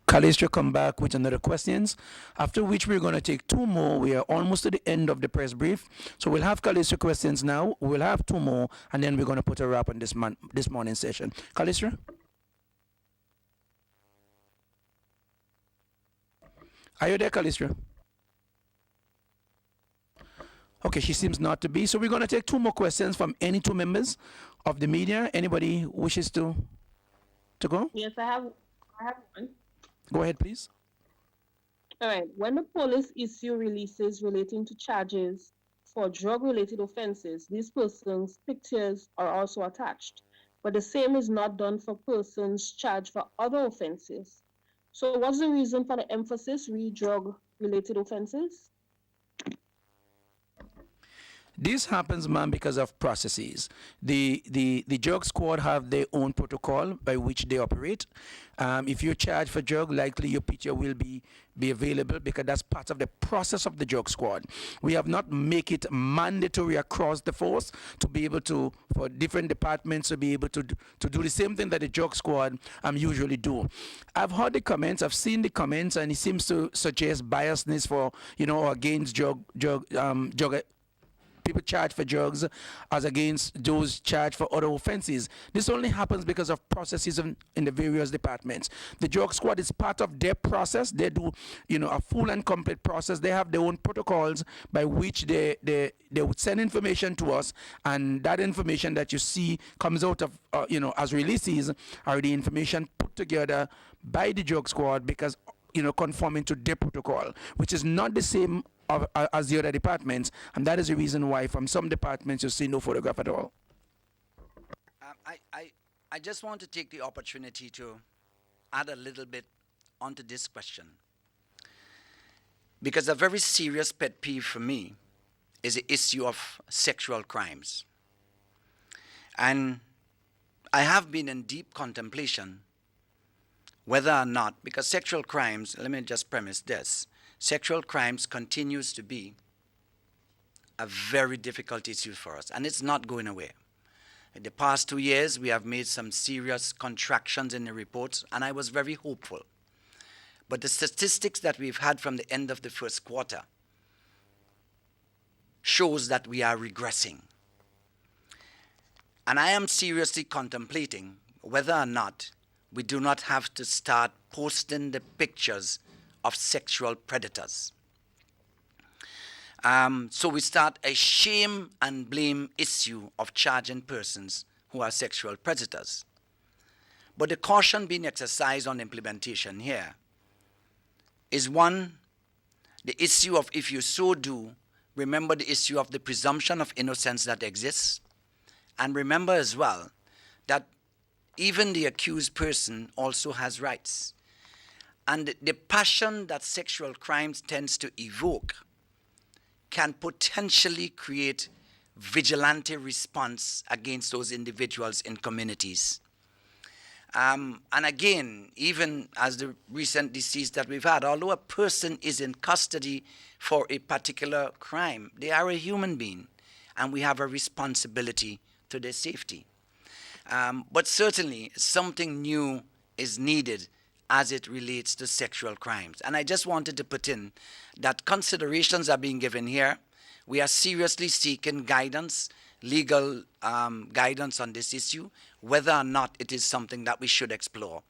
Callisto come back with another questions, after which we're going to take two more. We are almost to the end of the press brief, so we'll have Callisto questions now. We'll have two more, and then we're going to put a wrap on this morning's session. Callisto? Are you there, Callisto? Okay, she seems not to be. So we're going to take two more questions from any two members of the media. Anybody wishes to go? Yes, I have one. Go ahead, please. All right. When the police issue releases relating to charges for drug-related offenses, these persons' pictures are also attached, but the same is not done for persons charged for other offenses. So what's the reason for the emphasis re drug-related offenses? This happens, ma'am, because of processes. The drug squad have their own protocol by which they operate. If you're charged for drug, likely your picture will be available, because that's part of the process of the drug squad. We have not make it mandatory across the force to be able to, for different departments to be able to do the same thing that the drug squad usually do. I've heard the comments, I've seen the comments, and it seems to suggest biasness for, against drug people charged for drugs as against those charged for other offenses. This only happens because of processes in the various departments. The drug squad is part of their process. They do, a full and complete process. They have their own protocols by which they would send information to us, and that information that you see comes out of, as releases, are the information put together by the drug squad, because conforming to their protocol, which is not the same as the other departments, and that is the reason why from some departments you see no photograph at all. I just want to take the opportunity to add a little bit onto this question. Because a very serious pet peeve for me is the issue of sexual crimes. And I have been in deep contemplation whether or not, because sexual crimes, let me just premise this, sexual crimes continues to be a very difficult issue for us, and it's not going away. In the past 2 years, we have made some serious contractions in the reports, and I was very hopeful. But the statistics that we've had from the end of the first quarter shows that we are regressing. And I am seriously contemplating whether or not we do not have to start posting the pictures of sexual predators. So we start a shame and blame issue of charging persons who are sexual predators. But the caution being exercised on implementation here is one, the issue of if you so do, remember the issue of the presumption of innocence that exists. And remember as well that even the accused person also has rights. And the passion that sexual crimes tends to evoke can potentially create vigilante response against those individuals in communities. And again, even as the recent decease that we've had, although a person is in custody for a particular crime, they are a human being, and we have a responsibility to their safety. But certainly, something new is needed as it relates to sexual crimes. And I just wanted to put in that considerations are being given here. We are seriously seeking guidance, legal guidance on this issue, whether or not it is something that we should explore.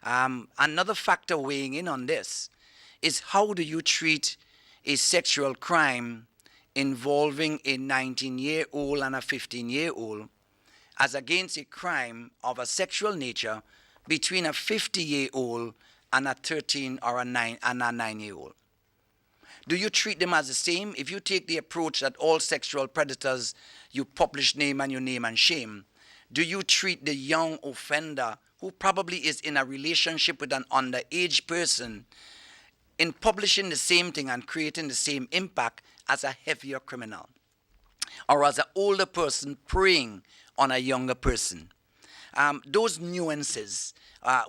Another factor weighing in on this is how do you treat a sexual crime involving a 19-year-old and a 15-year-old as against a crime of a sexual nature between a 50-year-old and a 13 or a 9-year-old. Do you treat them as the same? If you take the approach that all sexual predators, you publish name and you name and shame, do you treat the young offender who probably is in a relationship with an underage person in publishing the same thing and creating the same impact as a heavier criminal? Or as an older person preying on a younger person? Those nuances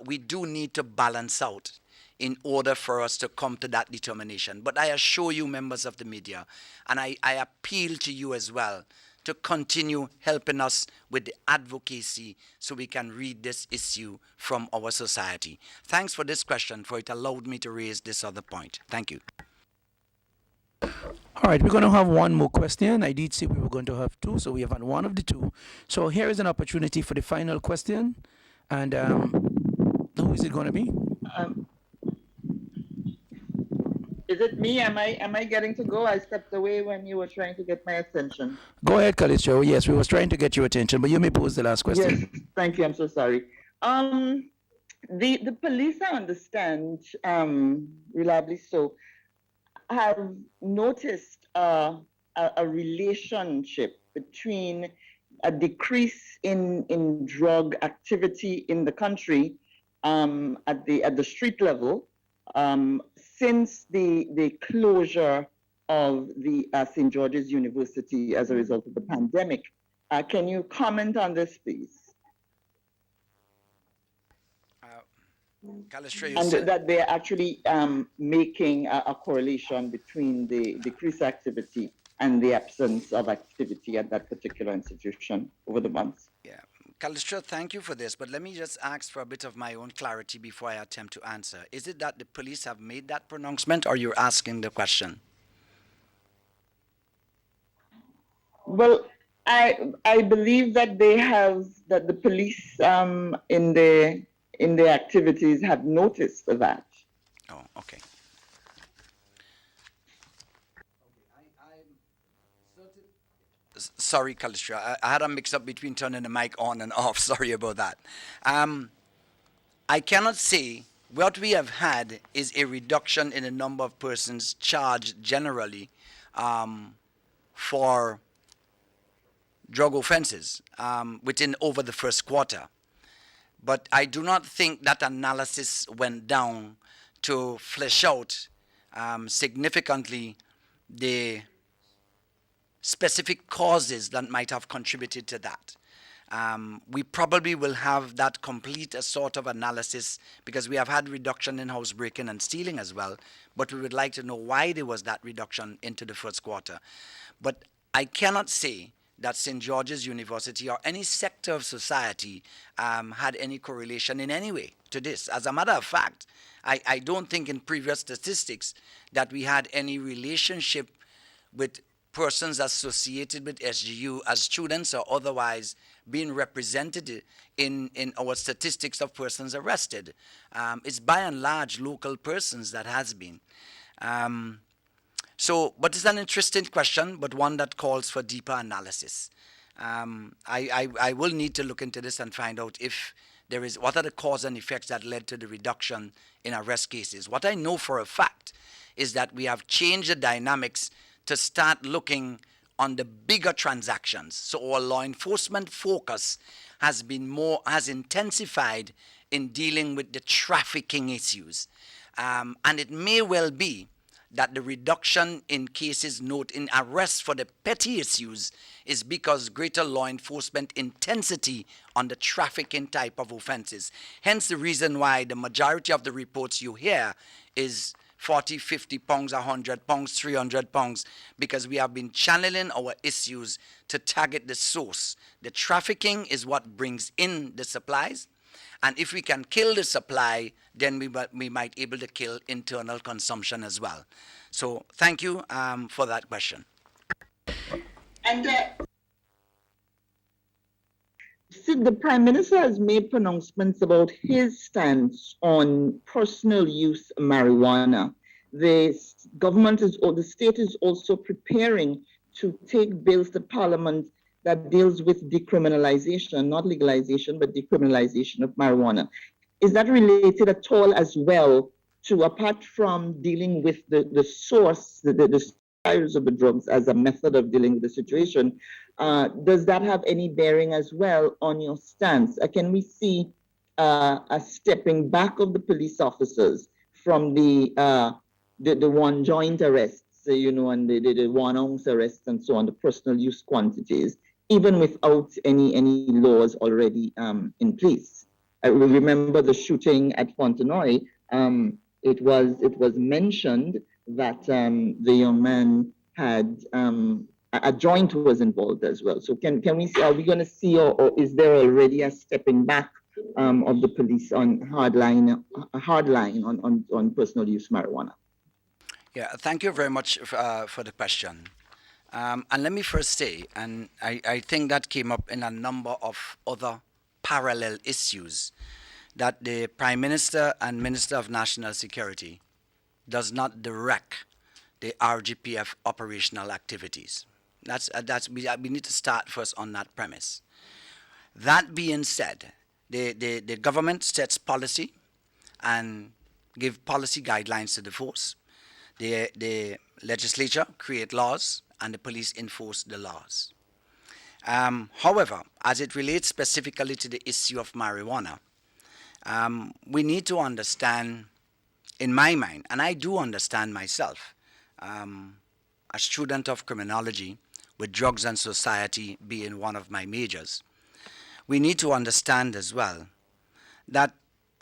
we do need to balance out in order for us to come to that determination. But I assure you, members of the media, and I appeal to you as well, to continue helping us with the advocacy so we can read this issue from our society. Thanks for this question, for it allowed me to raise this other point. Thank you. All right, we're going to have one more question. I did say we were going to have two, so we have one of the two. So here is an opportunity for the final question. And who is it going to be? Is it me? Am I getting to go? I stepped away when you were trying to get my attention. Go ahead, Kalisto. Yes, we were trying to get your attention, but you may pose the last question. Yes, thank you. I'm so sorry. The police, I understand, reliably so, have noticed a relationship between a decrease in drug activity in the country at the street level since the closure of the St. George's University as a result of the pandemic. Can you comment on this, please? And that they're actually making a correlation between the decreased activity and the absence of activity at that particular institution over the months. Yeah, Kalistra, thank you for this, but let me just ask for a bit of my own clarity before I attempt to answer. Is it that the police have made that pronouncement, or you're asking the question? Well, I believe that they have, that the police in their activities have noticed that. Oh, okay. Sorry, Kalistra. I had a mix-up between turning the mic on and off. Sorry about that. I cannot say what we have had is a reduction in the number of persons charged generally for drug offenses within over the first quarter. But I do not think that analysis went down to flesh out significantly the specific causes that might have contributed to that. We probably will have that complete a sort of analysis because we have had reduction in housebreaking and stealing as well, but we would like to know why there was that reduction into the first quarter. But I cannot say that St. George's University or any sector of society had any correlation in any way to this. As a matter of fact, I don't think in previous statistics that we had any relationship with persons associated with SGU as students or otherwise being represented in our statistics of persons arrested. It's by and large local persons that has been. But it's an interesting question, but one that calls for deeper analysis. I will need to look into this and find out if there is, what are the cause and effects that led to the reduction in arrest cases. What I know for a fact is that we have changed the dynamics to start looking on the bigger transactions. So our law enforcement focus has intensified in dealing with the trafficking issues. And it may well be that the reduction in cases in arrests for the petty issues is because greater law enforcement intensity on the trafficking type of offenses. Hence the reason why the majority of the reports you hear is 40, 50 pounds, 100 pounds, 300 pounds, because we have been channeling our issues to target the source. The trafficking is what brings in the supplies. And if we can kill the supply, then we might able to kill internal consumption as well. So thank you for that question. And so the Prime Minister has made pronouncements about his stance on personal use marijuana. The government or the state is also preparing to take bills to Parliament that deals with decriminalization, not legalization, but decriminalization of marijuana. Is that related at all as well to, apart from dealing with the source, the suppliers of the drugs as a method of dealing with the situation, does that have any bearing as well on your stance? Can we see a stepping back of the police officers from the one joint arrests, and the 1 ounce arrests and so on, the personal use quantities, even without any laws already in place? I remember the shooting at Fontenoy. It was mentioned that the young man had a joint was involved as well. So can we see? Are we going to see, or is there already a stepping back of the police on hard line on personal use marijuana? Yeah, thank you very much for the question. And let me first say, and I think that came up in a number of other parallel issues, that the Prime Minister and Minister of National Security does not direct the RGPF operational activities. We need to start first on that premise. That being said, the government sets policy and give policy guidelines to the force. The legislature create laws and the police enforce the laws. However, as it relates specifically to the issue of marijuana, we need to understand, in my mind, and I do understand myself, a student of criminology with drugs and society being one of my majors, we need to understand as well that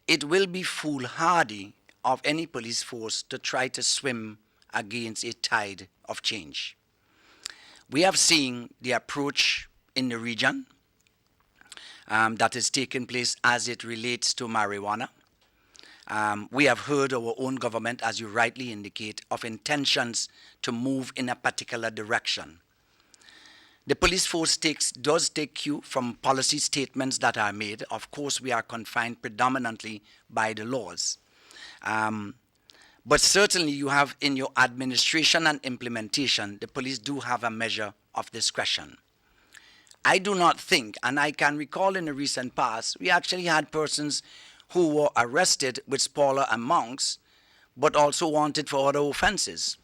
it will be foolhardy of any police force to try to swim against a tide of change. We have seen the approach in the region that is taking place as it relates to marijuana. We have heard our own government, as you rightly indicate, of intentions to move in a particular direction. The police force does take cue from policy statements that are made. Of course, we are confined predominantly by the laws. But certainly you have in your administration and implementation, the police do have a measure of discretion. I do not think, and I can recall in the recent past, we actually had persons who were arrested with smaller amounts, but also wanted for other offenses.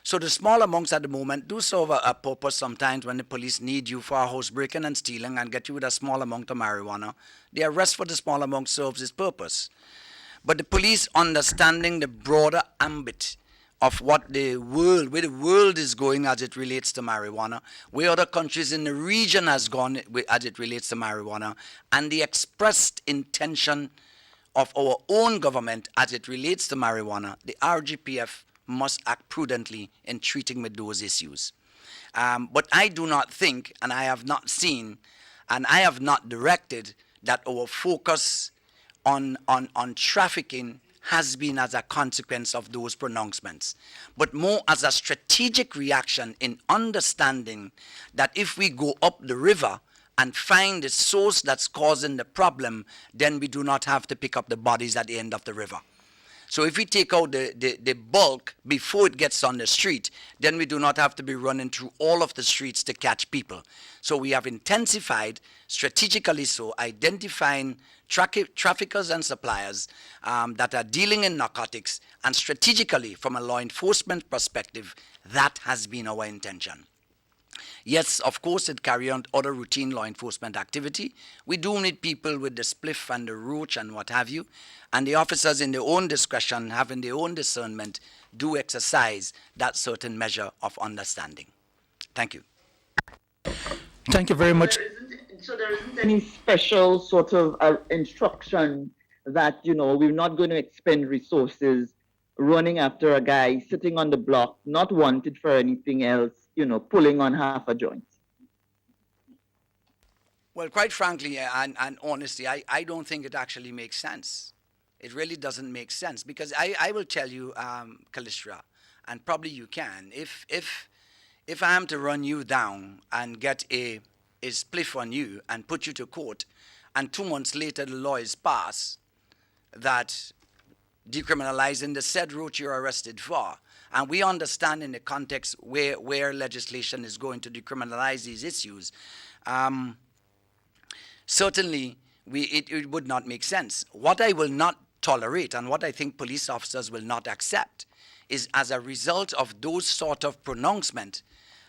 So the small amounts at the moment do serve a purpose sometimes when the police need you for a house breaking and stealing and get you with a small amount of marijuana. The arrest for the small amount serves its purpose. But the police understanding the broader ambit of what where the world is going as it relates to marijuana, where other countries in the region has gone as it relates to marijuana, and the expressed intention of our own government as it relates to marijuana, the RGPF must act prudently in treating with those issues. But I do not think, and I have not seen, and I have not directed that our focus on trafficking has been as a consequence of those pronouncements, but more as a strategic reaction in understanding that if we go up the river and find the source that's causing the problem, then we do not have to pick up the bodies at the end of the river. So if we take out the bulk before it gets on the street, then we do not have to be running through all of the streets to catch people. So we have intensified, strategically so, identifying traffickers and suppliers that are dealing in narcotics, and strategically, from a law enforcement perspective, that has been our intention. Yes, of course, it carries on other routine law enforcement activity. We do need people with the spliff and the roach and what have you, and the officers in their own discretion, having their own discernment, do exercise that certain measure of understanding. Thank you. Thank you very much. So there isn't any special sort of instruction that, we're not going to expend resources running after a guy sitting on the block, not wanted for anything else, pulling on half a joint. Well, quite frankly and honestly, I don't think it actually makes sense. It really doesn't make sense, because I will tell you, Callistra, and probably you can, if I am to run you down and get a spliff on you and put you to court, and 2 months later the law is passed that decriminalizing the said route you're arrested for, and we understand in the context where legislation is going to decriminalize these issues, certainly it would not make sense. What I will not tolerate, and what I think police officers will not accept, is as a result of those sort of pronouncements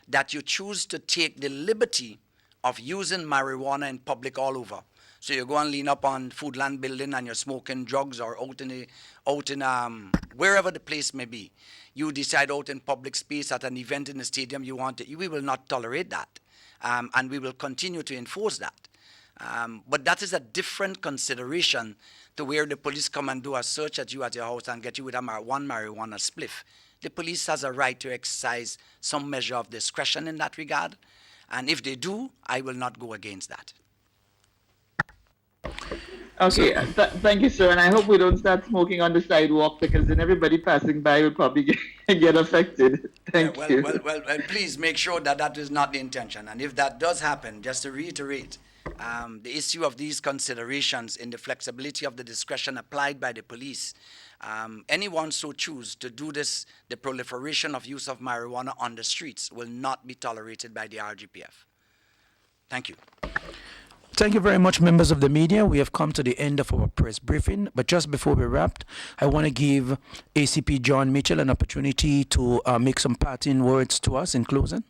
that you choose to take the liberty of using marijuana in public all over. So you go and lean up on Foodland building and you're smoking drugs, or out in wherever the place may be. You decide out in public space at an event in the stadium you want to. We will not tolerate that, and we will continue to enforce that. But that is a different consideration to where the police come and do a search at you at your house and get you with one marijuana spliff. The police has a right to exercise some measure of discretion in that regard. And if they do, I will not go against that. Okay, thank you, sir. And I hope we don't start smoking on the sidewalk, because then everybody passing by will probably get affected. Thank you. Well, please make sure that is not the intention. And if that does happen, just to reiterate, the issue of these considerations in the flexibility of the discretion applied by the police, anyone so choose to do this, the proliferation of use of marijuana on the streets will not be tolerated by the RGPF. Thank you. Thank you very much, members of the media. We have come to the end of our press briefing. But just before we wrap, I want to give ACP John Mitchell an opportunity to make some parting words to us in closing.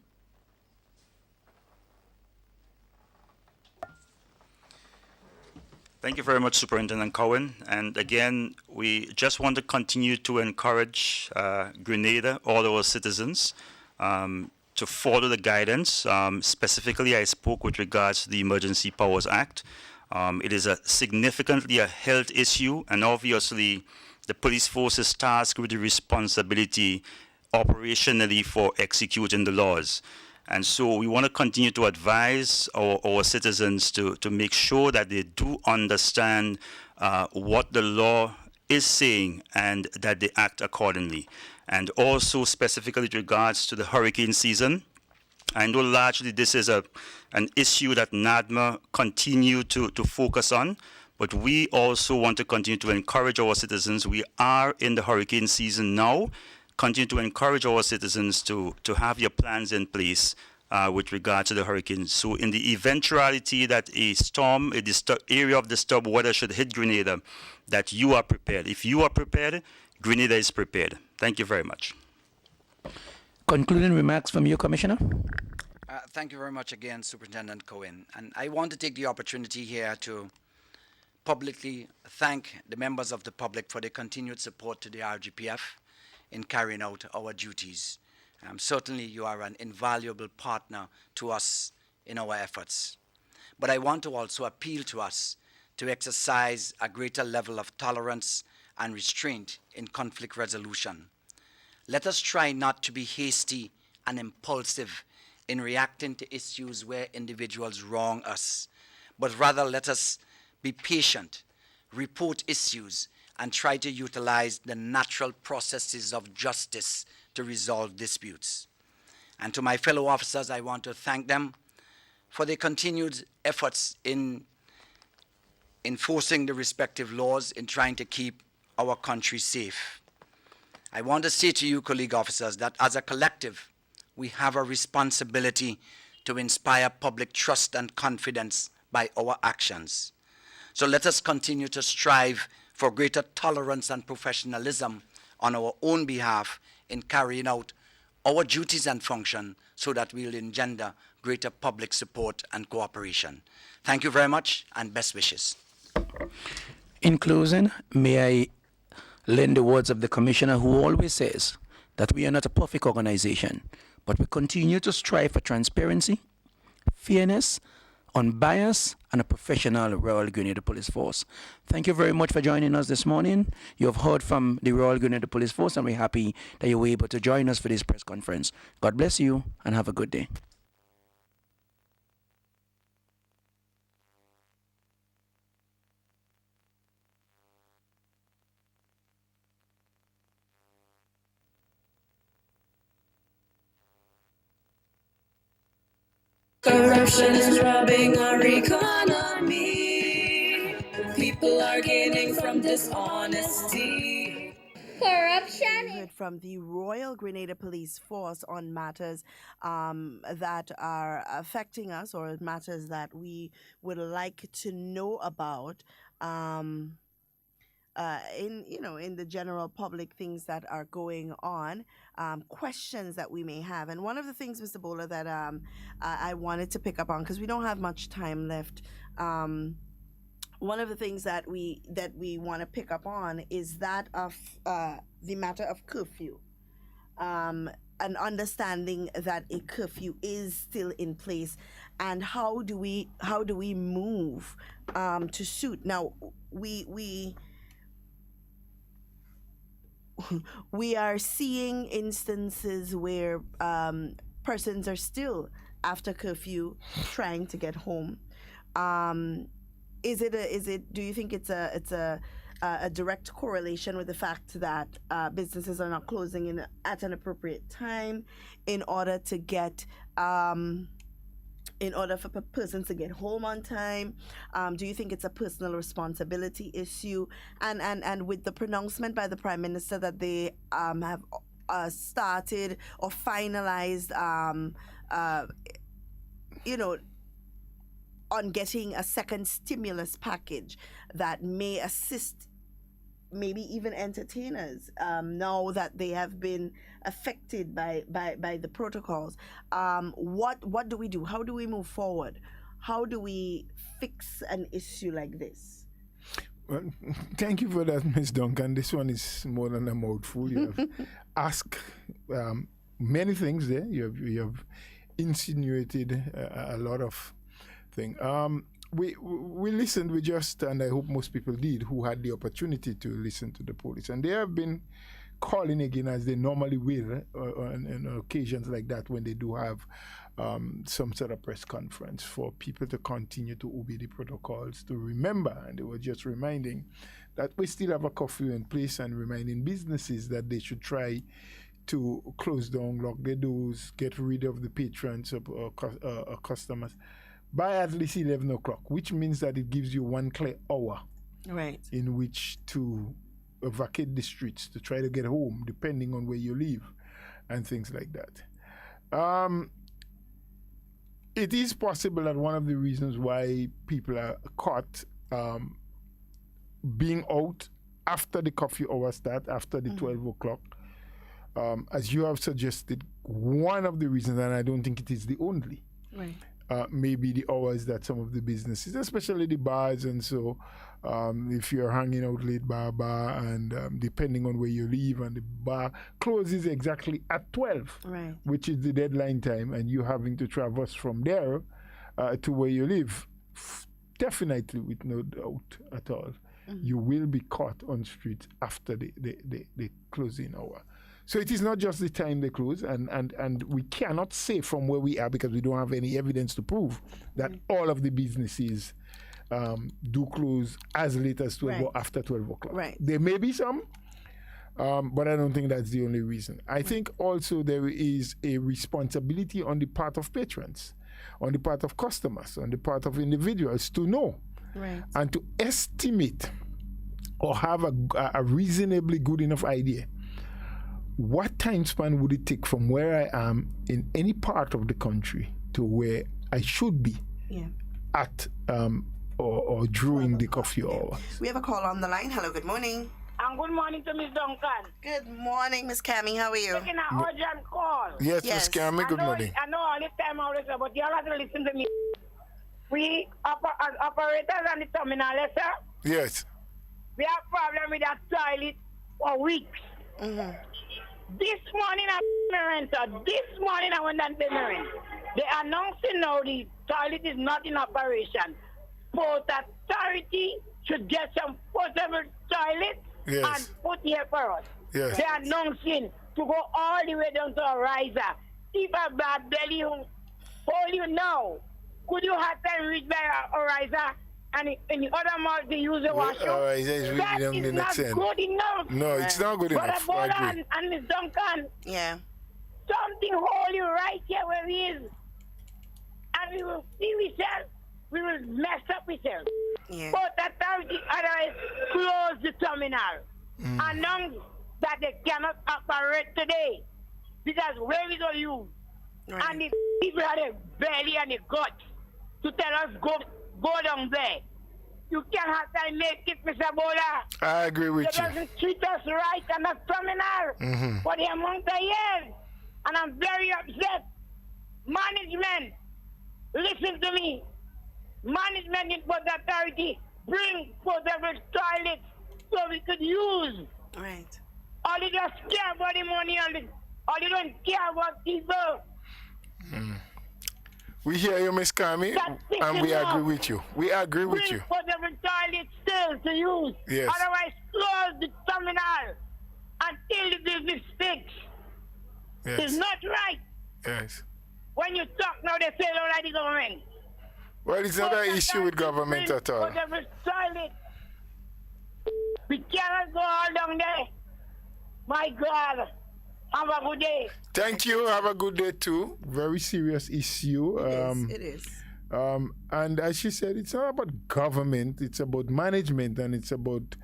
Thank you very much, Superintendent Cohen. And again, we just want to continue to encourage Grenada, all our citizens, to follow the guidance. Specifically, I spoke with regards to the Emergency Powers Act. It is significantly a health issue, and obviously the police force is tasked with the responsibility operationally for executing the laws. And so we want to continue to advise our citizens to make sure that they do understand what the law is saying and that they act accordingly. And also specifically with regards to the hurricane season, I know largely this is an issue that NADMA continue to focus on, but we also want to continue to encourage our citizens. We are in the hurricane season now. Continue to encourage our citizens to have your plans in place with regard to the hurricane. So in the eventuality that a storm, area of disturbed weather should hit Grenada, that you are prepared. If you are prepared, Grenada is prepared. Thank you very much. Concluding remarks from you, Commissioner? Thank you very much again, Superintendent Cohen. And I want to take the opportunity here to publicly thank the members of the public for their continued support to the RGPF in carrying out our duties. Certainly you are an invaluable partner to us in our efforts. But I want to also appeal to us to exercise a greater level of tolerance and restraint in conflict resolution. Let us try not to be hasty and impulsive in reacting to issues where individuals wrong us, but rather let us be patient, report issues, and try to utilize the natural processes of justice to resolve disputes. And to my fellow officers, I want to thank them for their continued efforts in enforcing the respective laws in trying to keep our country safe. I want to say to you, colleague officers, that as a collective, we have a responsibility to inspire public trust and confidence by our actions. So let us continue to strive for greater tolerance and professionalism on our own behalf in carrying out our duties and function so that we'll engender greater public support and cooperation. Thank you very much and best wishes. In closing, may I lend the words of the Commissioner who always says that we are not a perfect organization, but we continue to strive for transparency, fairness, unbiased, and a professional Royal Grenada Police Force. Thank you very much for joining us this morning. You have heard from the Royal Grenada Police Force, and we're happy that you were able to join us for this press conference. God bless you, and have a good day. Corruption is robbing our economy. People are gaining from dishonesty. Corruption. We heard from the Royal Grenada Police Force on matters that are affecting us, or matters that we would like to know about. In the general public, things that are going on, questions that we may have. And one of the things, Mr. Bowler, that I wanted to pick up on, because we don't have much time left, one of the things that we want to pick up on is that of the matter of curfew. An understanding that a curfew is still in place, and how do we move to suit. Now we are seeing instances where persons are still, after curfew, trying to get home. Do you think it's a direct correlation with the fact that businesses are not closing at an appropriate time in order to get in order for persons to get home on time? Do you think it's a personal responsibility issue? And with the pronouncement by the Prime Minister that they have started or finalized, on getting a second stimulus package that may assist maybe even entertainers now that they have been affected by the protocols. What do we do? How do we move forward? How do we fix an issue like this? Well, thank you for that, Ms. Duncan. This one is more than a mouthful. You have asked many things there. You have insinuated a lot of things. We listened, and I hope most people did, who had the opportunity to listen to the police. And they have been calling again, as they normally will, on occasions like that, when they do have some sort of press conference, for people to continue to obey the protocols, to remember, and they were just reminding that we still have a curfew in place, and reminding businesses that they should try to close down, lock their doors, get rid of the patrons or customers by at least 11 o'clock, which means that it gives you one clear hour in which to vacate the streets, to try to get home, depending on where you live, and things like that. It is possible that one of the reasons why people are caught being out after the curfew hour start, after the 12 o'clock, as you have suggested, one of the reasons, and I don't think it is the only, Right. maybe the hours that some of the businesses, especially the bars, and so if you're hanging out late by a bar, and depending on where you live, and the bar closes exactly at 12, Right. which is the deadline time, and you having to traverse from there to where you live, definitely with no doubt at all, you will be caught on streets after the closing hour. So it is not just the time they close, and we cannot say from where we are, because we don't have any evidence to prove that all of the businesses do close as late as 12 or after 12 o'clock. Right. There may be some, but I don't think that's the only reason. I think also there is a responsibility on the part of patrons, on the part of customers, on the part of individuals to know Right. and to estimate or have a reasonably good enough idea. What time span would it take from where I am in any part of the country to where I should be at or during the coffee hour? We have a call on the line. Hello, good morning. And good morning to Miss Duncan. Good morning, Miss Cammy. How are you? Taking an urgent call. Yes, Miss Cammy, good morning. I know all this time I was, but you all have to listen to me. We, as operators on the terminal, sir, Yes. we have problem with that toilet for weeks. This morning this morning I went on Bemerent. They announcing now the toilet is not in operation. Port Authority should get some portable toilets and put here for us. Yes. They announcing to go all the way down to a riser. If a bad belly hold you now, could you have time reach by a riser and in the other mouth they use the washroom? That is not good enough. No, it's not good enough. But I agree. and Miss Duncan, something hold you right here where he is. And we will see ourselves. We will mess up ourselves. But authority otherwise close the terminal. Announce that they cannot operate today. Because where is all you? And the people have the belly and the gut to tell us go down there. You can't have time make it, Mr. Bola. I agree with They you. doesn't treat us right on the terminal for the amount of years. And I'm very upset. Management, listen to me. Management in Port Authority, bring portable toilets so we could use. Right. All you just care about the money, all you don't care about people. We hear you, Miss Cammy, and we agree with you. We agree with you. Bring portable toilets still to use. Yes. Otherwise, close the terminal until the business fixed. Yes. It's not right. Yes. When you talk now, they say don't like the government. Well, it's not an issue with government at all. Portable toilet. We cannot go all down there. My God. Have a good day. Thank you. Have a good day too. Very serious issue. It is. And as she said, it's not about government. It's about management, and it's about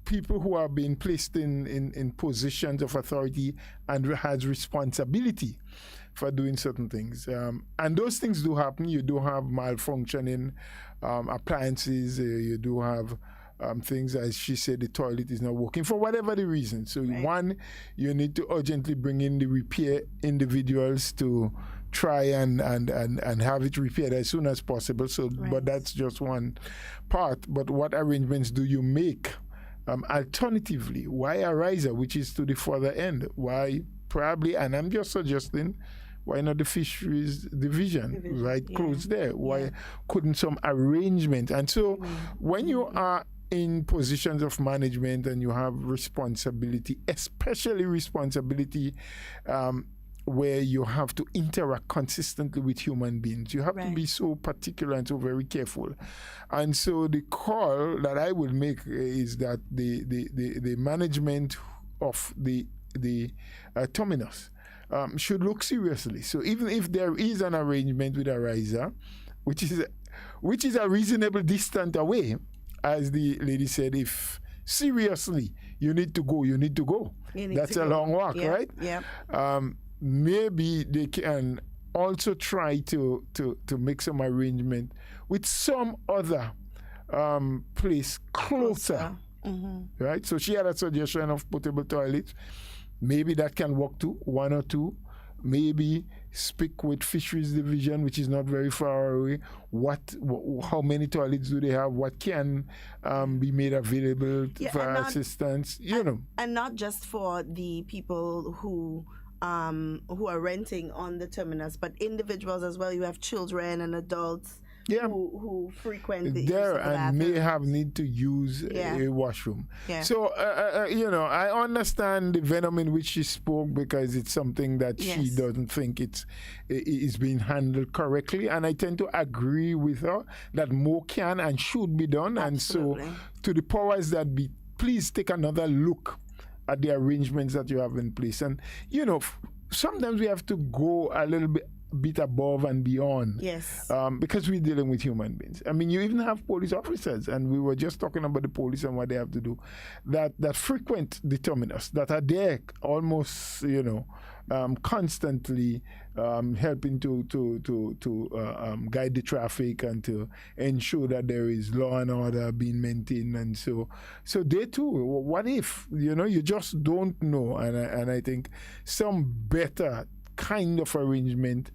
people who are being placed in positions of authority and has responsibility for doing certain things. And those things do happen. You do have malfunctioning appliances. You do have things, as she said, the toilet is not working for whatever the reason. So one, you need to urgently bring in the repair individuals to try and have it repaired as soon as possible. So, but that's just one part. But what arrangements do you make? Alternatively, why a riser, which is to the further end? Why probably, and I'm just suggesting, why not the fisheries division, right, close there? Why couldn't some arrangement? And so when you are in positions of management and you have responsibility, especially responsibility where you have to interact consistently with human beings, you have to be so particular and so very careful. And so the call that I will make is that the management of the terminus should look seriously. So even if there is an arrangement with a riser, which is a reasonable distance away, as the lady said, if seriously you need to go, you need to go. That's a long walk, right? Yeah. Maybe they can also try to make some arrangement with some other place closer. Right? So she had a suggestion of portable toilets. maybe that can work too, one or two. Maybe speak with Fisheries Division, which is not very far away. How many toilets do they have? What can be made available for assistance? And not just for the people who are renting on the terminus, but individuals as well. You have children and adults who frequent the and may have need to use a washroom. So I understand the venom in which she spoke, because it's something that she doesn't think is being handled correctly, and I tend to agree with her that more can and should be done. Absolutely. And so to the powers that be, please take another look at the arrangements that you have in place. And sometimes we have to go a little bit above and beyond. Yes. Because we're dealing with human beings. I mean, you even have police officers, and we were just talking about the police and what they have to do, that frequent the terminus, that are there almost, constantly helping to guide the traffic and to ensure that there is law and order being maintained. And so they too, what if, you just don't know. And I think some better kind of arrangement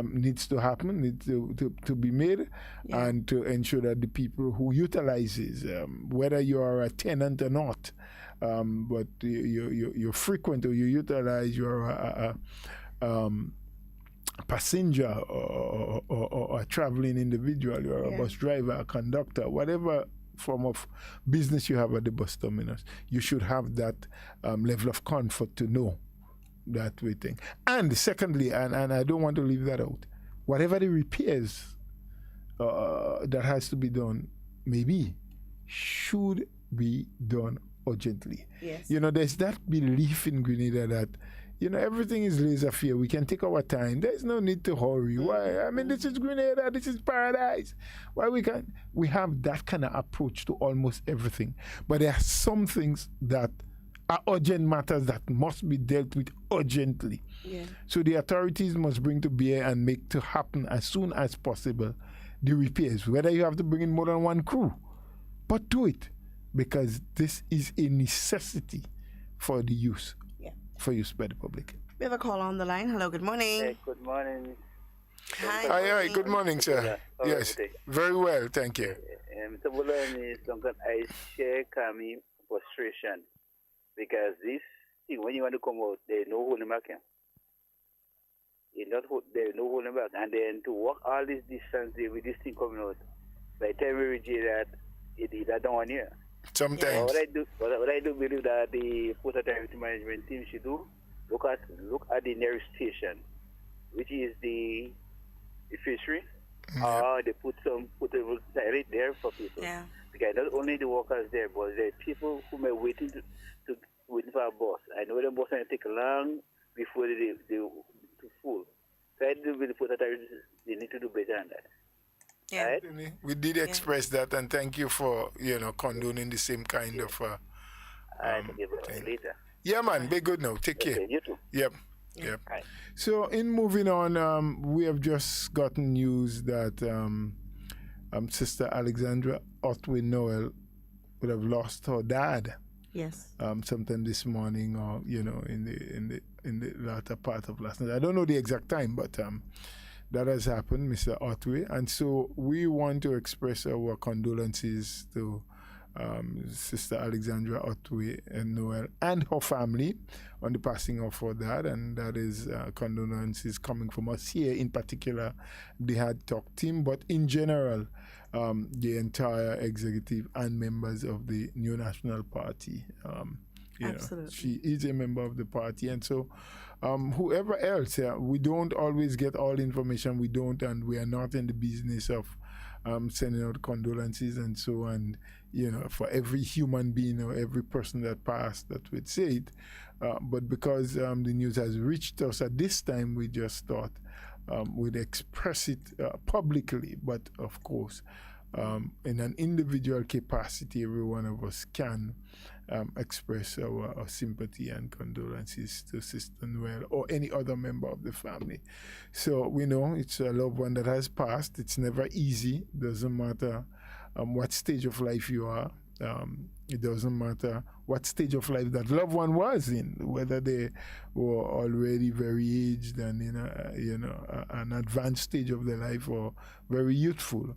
needs to happen, needs to be made, and to ensure that the people who utilizes, whether you are a tenant or not, but you're frequent or you utilize, you're a passenger or a traveling individual, you're a bus driver, a conductor, whatever form of business you have at the bus terminus, you should have that level of comfort to know that we think. And secondly, and I don't want to leave that out, whatever the repairs that has to be done maybe should be done urgently. Yes. There's that belief in Grenada that everything is laissez-faire. We can take our time. There's no need to hurry. Why? I mean, this is Grenada. This is paradise. Why we have that kind of approach to almost everything. But there are some things that are urgent matters that must be dealt with urgently. Yeah. So the authorities must bring to bear and make to happen as soon as possible the repairs, whether you have to bring in more than one crew. But do it, because this is a necessity for the use, for use by the public. We have a call on the line. Hello, good morning. Hey, good morning. Hi, good morning, sir. Yes, very well, thank you. Mr. Bulani, I share Kami frustration, because this thing, when you want to come out, there's no holding back. There's no holding back. And then to walk all this distance with this thing coming out, by the time we reach that, it is that one year. Sometimes. What I do believe that the Port Authority Management team should do, look at the nearest station, which is the fishery, or they put a right there for people. Yeah. Because not only the workers there, but the people who may waiting waiting for a bus. I know the bus will take long before they to full. So I do believe the Port Authority, they need to do better than that. Yeah. Right? We did express that, and thank you for condoning the same kind of thing. Later. Yeah, man, be good now. Take care. You too. Yep. Right. So in moving on, we have just gotten news that Sister Alexandra Otway Noel would have lost her dad. Yes. Sometime this morning, or in the latter part of last night. I don't know the exact time, but that has happened, Mr. Otway, and so we want to express our condolences to Sister Alexandra Otway and Noel and her family on the passing of her dad, and that is condolences coming from us here, in particular the HARDTALK team, but in general the entire executive and members of the New National Party. Absolutely. She is a member of the party, and so whoever else, we don't always get all the information. We don't, and we are not in the business of sending out condolences and so on. For every human being or every person that passed, that would say it. But because the news has reached us at this time, we just thought we'd express it publicly. But of course, in an individual capacity, every one of us can express our sympathy and condolences to Sister Noel or any other member of the family. So we know it's a loved one that has passed. It's never easy. Doesn't matter what stage of life you are. It doesn't matter what stage of life that loved one was in, whether they were already very aged and in an advanced stage of their life or very youthful.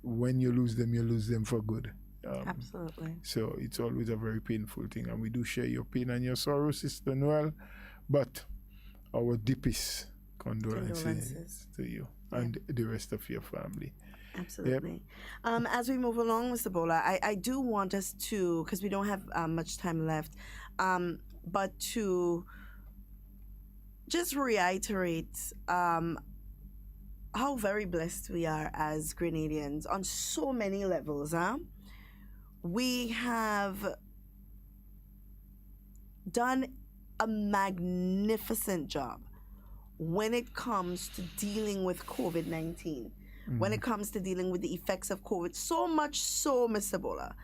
When you lose them for good. Absolutely. So it's always a very painful thing, and we do share your pain and your sorrow, Sister Noel. But our deepest condolences to you and the rest of your family. Absolutely. Yep. As we move along, Mr. Bola, I do want us to, because we don't have much time left, but to just reiterate how very blessed we are as Grenadians on so many levels. We have done a magnificent job when it comes to dealing with COVID-19. When it comes to dealing with the effects of COVID, so much so, Mr. Bola,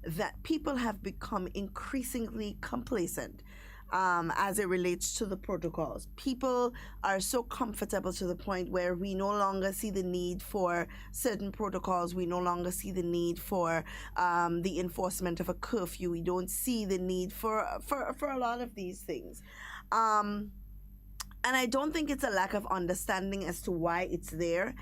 that people have become increasingly complacent as it relates to the protocols. People are so comfortable to the point where we no longer see the need for certain protocols. We no longer see the need for the enforcement of a curfew. We don't see the need for a lot of these things. And I don't think it's a lack of understanding as to why it's there.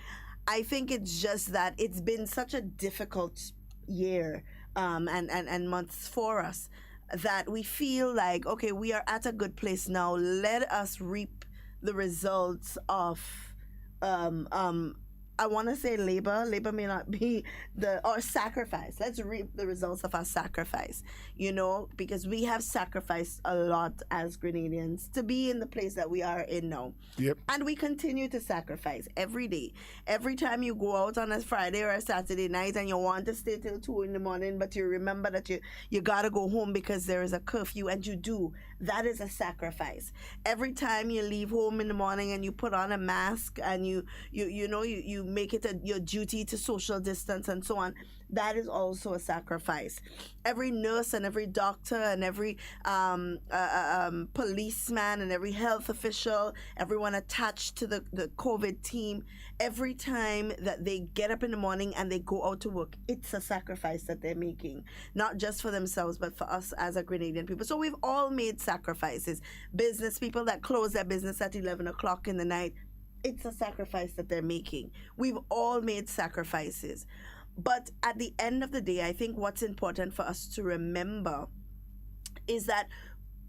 I think it's just that it's been such a difficult year and months for us that we feel like, okay, we are at a good place now. Let us reap the results of I want to say labor. Labor may not be or sacrifice. Let's reap the results of our sacrifice, because we have sacrificed a lot as Grenadians to be in the place that we are in now. Yep. And we continue to sacrifice every day. Every time you go out on a Friday or a Saturday night and you want to stay till 2 a.m, but you remember that you got to go home because there is a curfew, and you do. That is a sacrifice. Every time you leave home in the morning and you put on a mask and you make it your duty to social distance and so on, that is also a sacrifice. Every nurse and every doctor and every policeman and every health official, everyone attached to the COVID team, every time that they get up in the morning and they go out to work, it's a sacrifice that they're making, not just for themselves, but for us as a Grenadian people. So we've all made sacrifices. Business people that close their business at 11 o'clock in the night, it's a sacrifice that they're making. We've all made sacrifices. But at the end of the day, I think what's important for us to remember is that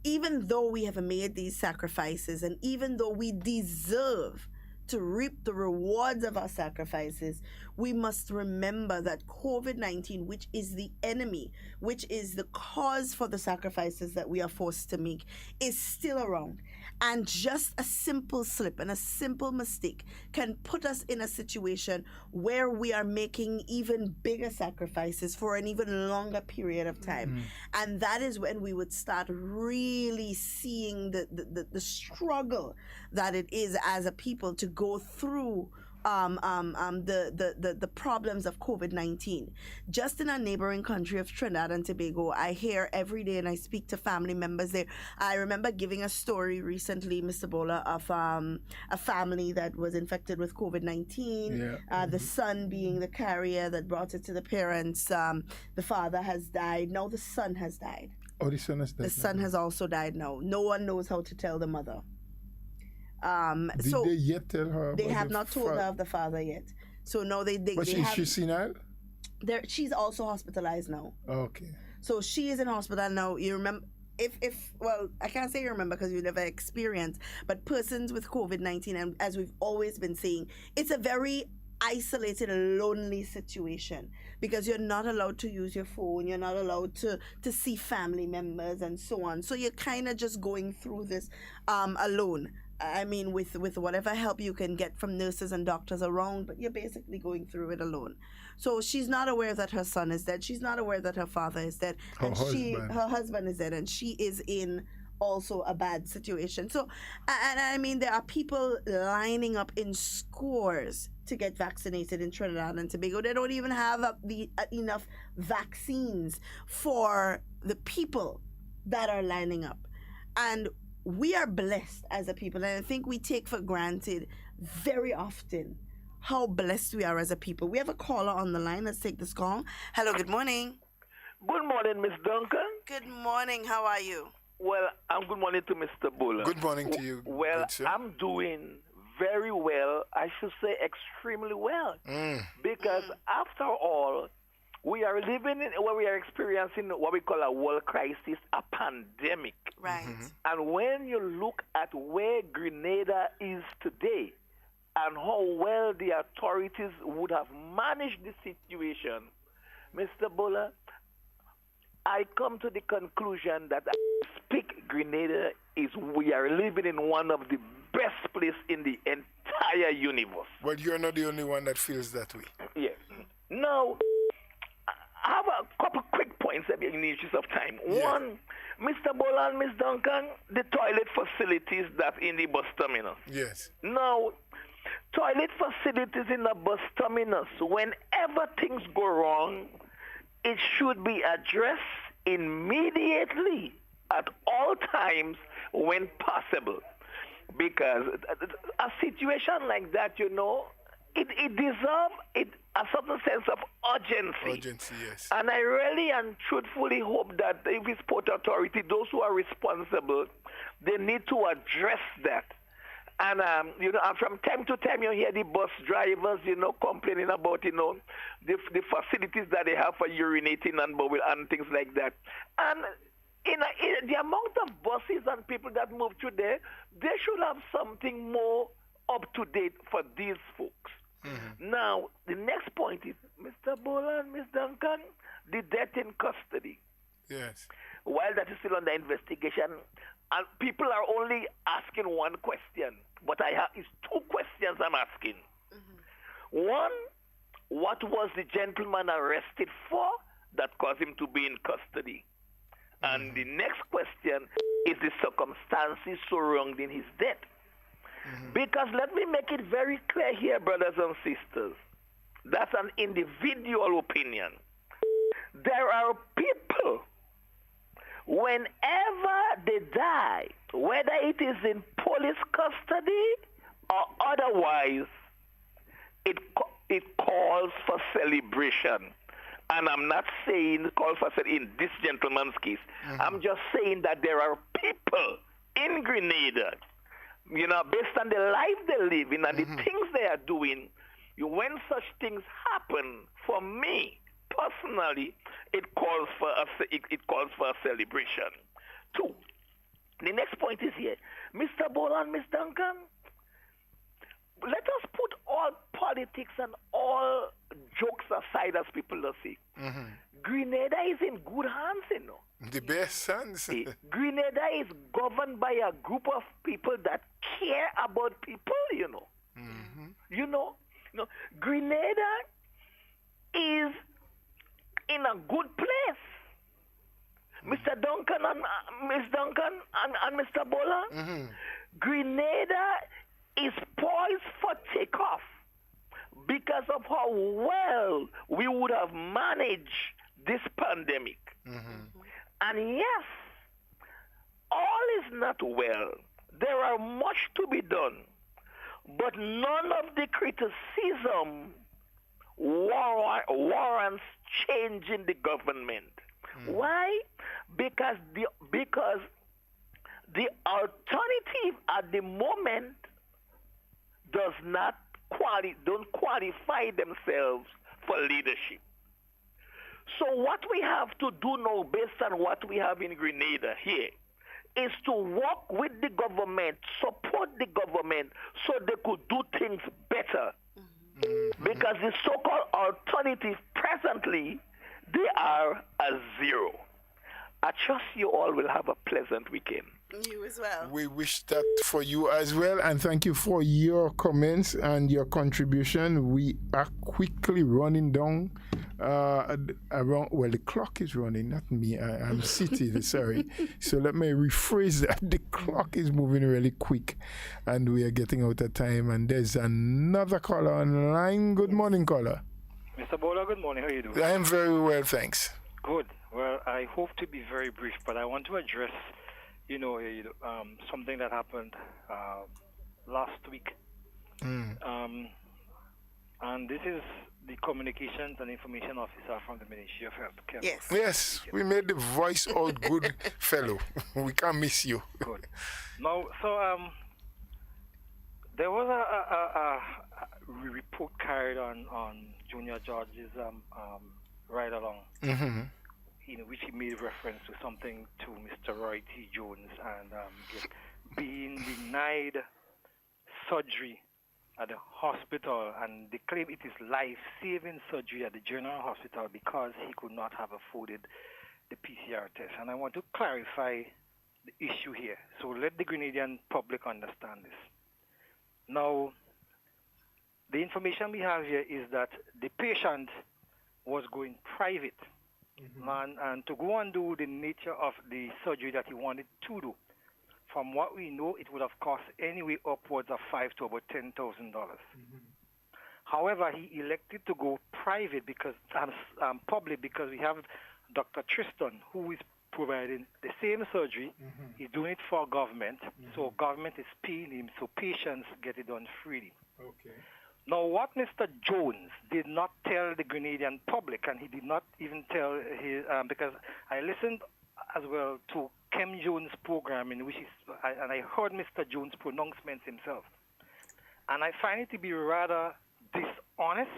even though we have made these sacrifices and even though we deserve to reap the rewards of our sacrifices, we must remember that COVID-19, which is the enemy, which is the cause for the sacrifices that we are forced to make, is still around. And just a simple slip and a simple mistake can put us in a situation where we are making even bigger sacrifices for an even longer period of time. And that is when we would start really seeing the struggle that it is as a people to go through the problems of COVID-19. Just in our neighboring country of Trinidad and Tobago, I hear every day and I speak to family members there. I remember giving a story recently, Mr. Bola, of a family that was infected with COVID-19. The son being the carrier that brought it to the parents. The father has died. Now the son has died. Oh, the son has died. The son has also died now. No one knows how to tell the mother. Did they yet tell her? They have not told her of the father yet. So no, they But she's seen her? She's also hospitalized now. Okay. So she is in hospital now. You remember, well, I can't say you remember because you never experienced, but persons with COVID-19, and as we've always been saying, it's a very isolated, lonely situation because you're not allowed to use your phone, you're not allowed to see family members and so on. So you're kind of just going through this alone. I mean, with whatever help you can get from nurses and doctors around, but you're basically going through it alone. So she's not aware that her son is dead. She's not aware that her father is dead. Her husband is dead, and she is in also a bad situation. So, and I mean, there are people lining up in scores to get vaccinated in Trinidad and Tobago. They don't even have enough vaccines for the people that are lining up. And we are blessed as a people, and I think we take for granted very often how blessed we are as a people. We have a caller on the line. Let's take this call. Hello, good morning. Good morning, Miss Duncan. Good morning. How are you? Well, good morning to Mr. Buller. Good morning to you. Well, good sir. I'm doing very well. I should say extremely well. Because after all, we are living in where we are experiencing what we call a world crisis, a pandemic. Right. And when you look at where Grenada is today and how well the authorities would have managed the situation, Mr. Buller, I come to the conclusion that as I speak, Grenada we are living in one of the best places in the entire universe. Well, you're not the only one that feels that way. Yes. Now, I have a couple quick points in the interest of time. Yeah. One, Mr. Bola and Ms. Duncan, the toilet facilities that in the bus terminus. Yes. Now, toilet facilities in the bus terminus, whenever things go wrong, it should be addressed immediately at all times when possible. Because a situation like that, it deserves a certain sense of urgency. Urgency, yes. And I really and truthfully hope that if it's Port Authority, those who are responsible, they need to address that. And, from time to time, you hear the bus drivers, complaining about, the facilities that they have for urinating and things like that. And in the amount of buses and people that move through there, they should have something more up to date for these folks. Now, the next point is, Mr. Boland, Ms. Duncan, the death in custody. Yes. While that is still under investigation, and people are only asking one question, but it's two questions I'm asking. One, what was the gentleman arrested for that caused him to be in custody? And the next question is the circumstances surrounding his death. Because let me make it very clear here, brothers and sisters, that's an individual opinion. There are people, whenever they die, whether it is in police custody or otherwise, it calls for celebration. And I'm not saying call for in this gentleman's case. I'm just saying that there are people in Grenada, based on the life they live in and the things they are doing, when such things happen, for me personally, it calls for a celebration. Two, the next point is here, Mr. Boland, Ms. Duncan. Let us put all politics and all jokes aside, as people will say. Grenada is in good hands, The best hands. Grenada is governed by a group of people that care about people, Grenada is in a good place. Mr. Duncan and Ms. Duncan and Mr. Bola, Grenada is poised for takeoff because of how well we would have managed this pandemic. And yes, all is not well. There are much to be done, but none of the criticism warrants changing the government. Why? Because the alternative at the moment don't qualify themselves for leadership. So what we have to do now, based on what we have in Grenada here, is to work with the government, support the government, so they could do things better. Because the so-called alternative presently, they are a zero. I trust you all will have a pleasant weekend. You as well. We wish that for you as well, and thank you for your comments and your contribution. We are quickly running down around, well, the clock is running, not me, I'm City, sorry. So let me rephrase that. The clock is moving really quick, and we are getting out of time, and there's another caller online. Good morning, caller. Mr. Bola, good morning. How are you doing? I am very well, thanks. Good. Well, I hope to be very brief, but I want to address something that happened last week. And this is the Communications and Information Officer from the Ministry of Health. Yes, we made the voice out good, fellow. We can't miss you. Good. Now, so there was a report carried on Junior George's ride along, in which he made reference to something to Mr. Roy T. Jones and being denied surgery at the hospital, and they claim it is life-saving surgery at the general hospital because he could not have afforded the PCR test. And I want to clarify the issue here. So let the Grenadian public understand this. Now, the information we have here is that the patient was going private, and to go and do the nature of the surgery that he wanted to do. From what we know, it would have cost anywhere upwards of $5,000 to about $10,000. However, he elected to go private because public because we have Dr. Tristan, who is providing the same surgery. He's doing it for government, so government is paying him, so patients get it done freely. Okay. Now, what Mr. Jones did not tell the Grenadian public, and he did not even tell his, because I listened as well to Kem Jones' program, in which and I heard Mr. Jones' pronouncements himself. And I find it to be rather dishonest,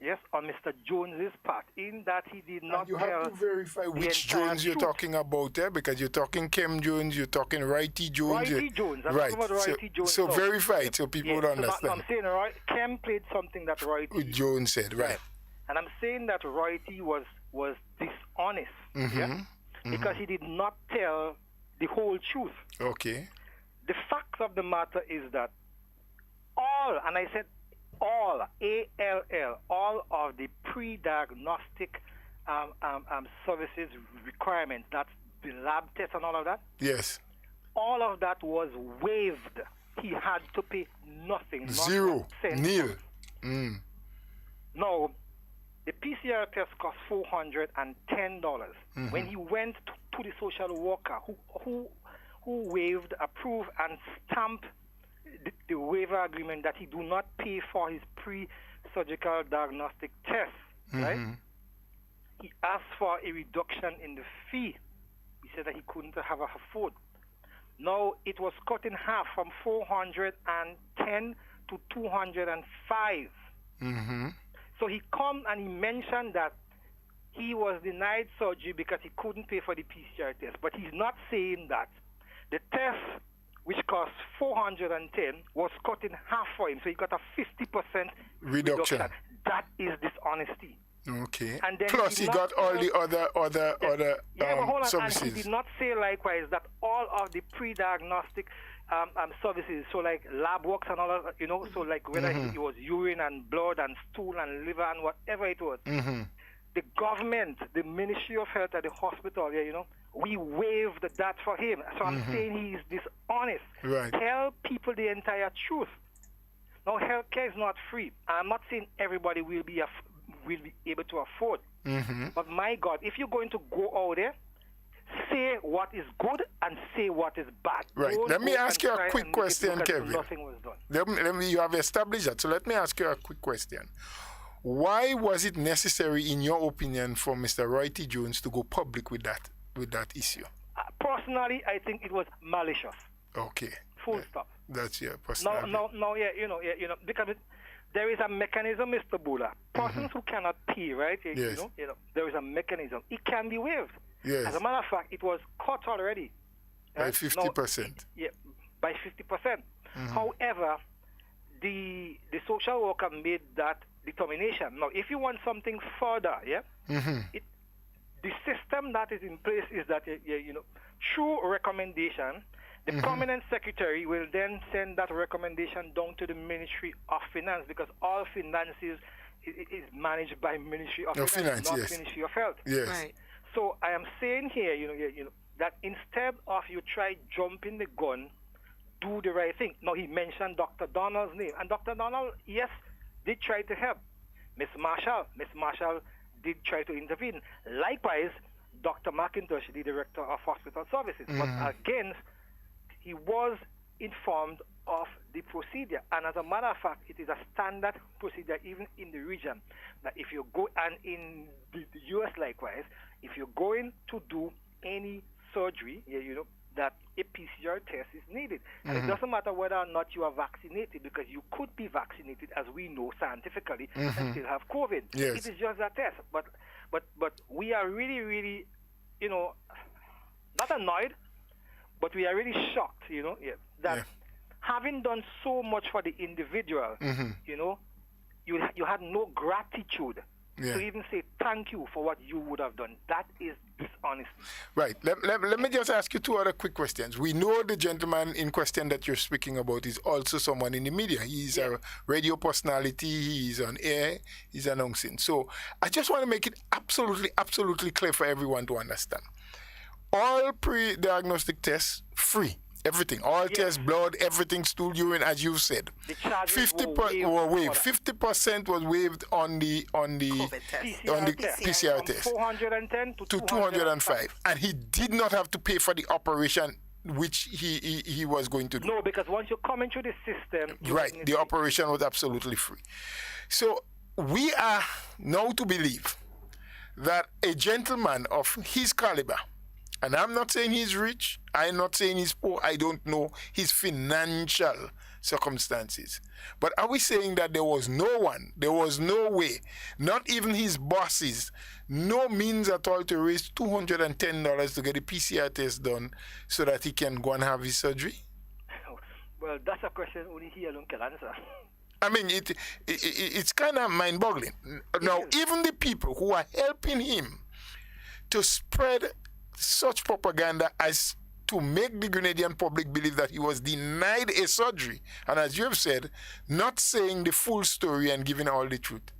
yes, on Mr. Jones' part, in that he did not You tell have to verify which entire Jones you're truth. talking about there, because you're talking Kem Jones, you're talking Roy T. Jones. Roy T. Jones. I'm Right. talking about Roy T. Jones. So verify it so people would So understand. I'm saying Kem played something that Roy T. Jones said, right. And I'm saying that Roy T. was dishonest, yeah? Because he did not tell the whole truth. Okay. The fact of the matter is that all, and I said all, A-L-L, all of the pre-diagnostic services requirements, that's the lab test and all of that, Yes. all of that was waived. He had to pay nothing. not Zero. a cent. Nil. Now, the PCR test cost $410. When he went to the social worker who waived, approved, and stamped the waiver agreement that he do not pay for his pre-surgical diagnostic test, right? He asked for a reduction in the fee. He said that he couldn't have afford. Now, it was cut in half from 410 to 205. So he come and he mentioned that he was denied surgery because he couldn't pay for the PCR test. But he's not saying that the test, which cost 410, was cut in half for him. So he got a 50% reduction. That is dishonesty. Okay. And then Plus, he got all the other but hold on, services. and he did not say likewise that all of the pre-diagnostic services, so like lab works and all that, so like whether it was urine and blood and stool and liver and whatever it was, the government, the Ministry of Health at the hospital, we waived that for him. So I'm saying he is dishonest. Right. Tell people the entire truth. Now, healthcare is not free. I'm not saying everybody will be able to afford. But my God, if you're going to go out there, say what is good and say what is bad. Right. Don't Let me go ask and you try a quick and make it question, look as if Kevin. Nothing was done. You have established that. So let me ask you a quick question. Why was it necessary, in your opinion, for Mr. Roy T. Jones to go public with that issue? Personally, I think it was malicious. Okay. Full stop. That's your personal. No, because there is a mechanism, Mr. Bula. Persons who cannot pay, right? Yes. There is a mechanism. It can be waived. Yes. As a matter of fact, it was cut already. By 50%. Yeah, by 50%. However, the social worker made that determination. Now, if you want something further, the system that is in place is that through recommendation, the permanent secretary will then send that recommendation down to the Ministry of Finance, because all finances is managed by Ministry of Finance, not Ministry of Health. Yes. Right. So I am saying here, that instead of you try jumping the gun, do the right thing. Now, he mentioned Dr. Donald's name, and Dr. Donald, yes, did try to help. Miss Marshall did try to intervene. Likewise, Dr. McIntosh, the director of hospital services. But again, he was informed of the procedure. And as a matter of fact, it is a standard procedure even in the region that if you go, and in the US likewise, if you're going to do any surgery, that a PCR test is needed. And it doesn't matter whether or not you are vaccinated, because you could be vaccinated, as we know scientifically, and still have COVID. Yes. It is just a test. But we are really, really, not annoyed, but we are really shocked, that having done so much for the individual, you had no gratitude to even say thank you for what you would have done. That is dishonesty. Right. Let me just ask you two other quick questions. We know the gentleman in question that you're speaking about is also someone in the media. He's a radio personality. He's on air. He's announcing. So I just want to make it absolutely clear for everyone to understand. All pre-diagnostic tests, free. Everything, all tests, blood, everything, stool, urine, as you said. The charges 50% were waived. 50% was waived on the PCR test. 410 to 205, and he did not have to pay for the operation which he was going to do. No, because once you come into the system, right, the operation was absolutely free. So we are now to believe that a gentleman of his caliber, and I'm not saying he's rich, I'm not saying he's poor, I don't know his financial circumstances. But are we saying that there was no way, not even his bosses, no means at all to raise $210 to get a PCR test done so that he can go and have his surgery? Well, that's a question only he alone can answer. I mean, it's kind of mind-boggling. Now, even the people who are helping him to spread such propaganda as to make the Grenadian public believe that he was denied a surgery, and as you have said, not saying the full story and giving all the truth,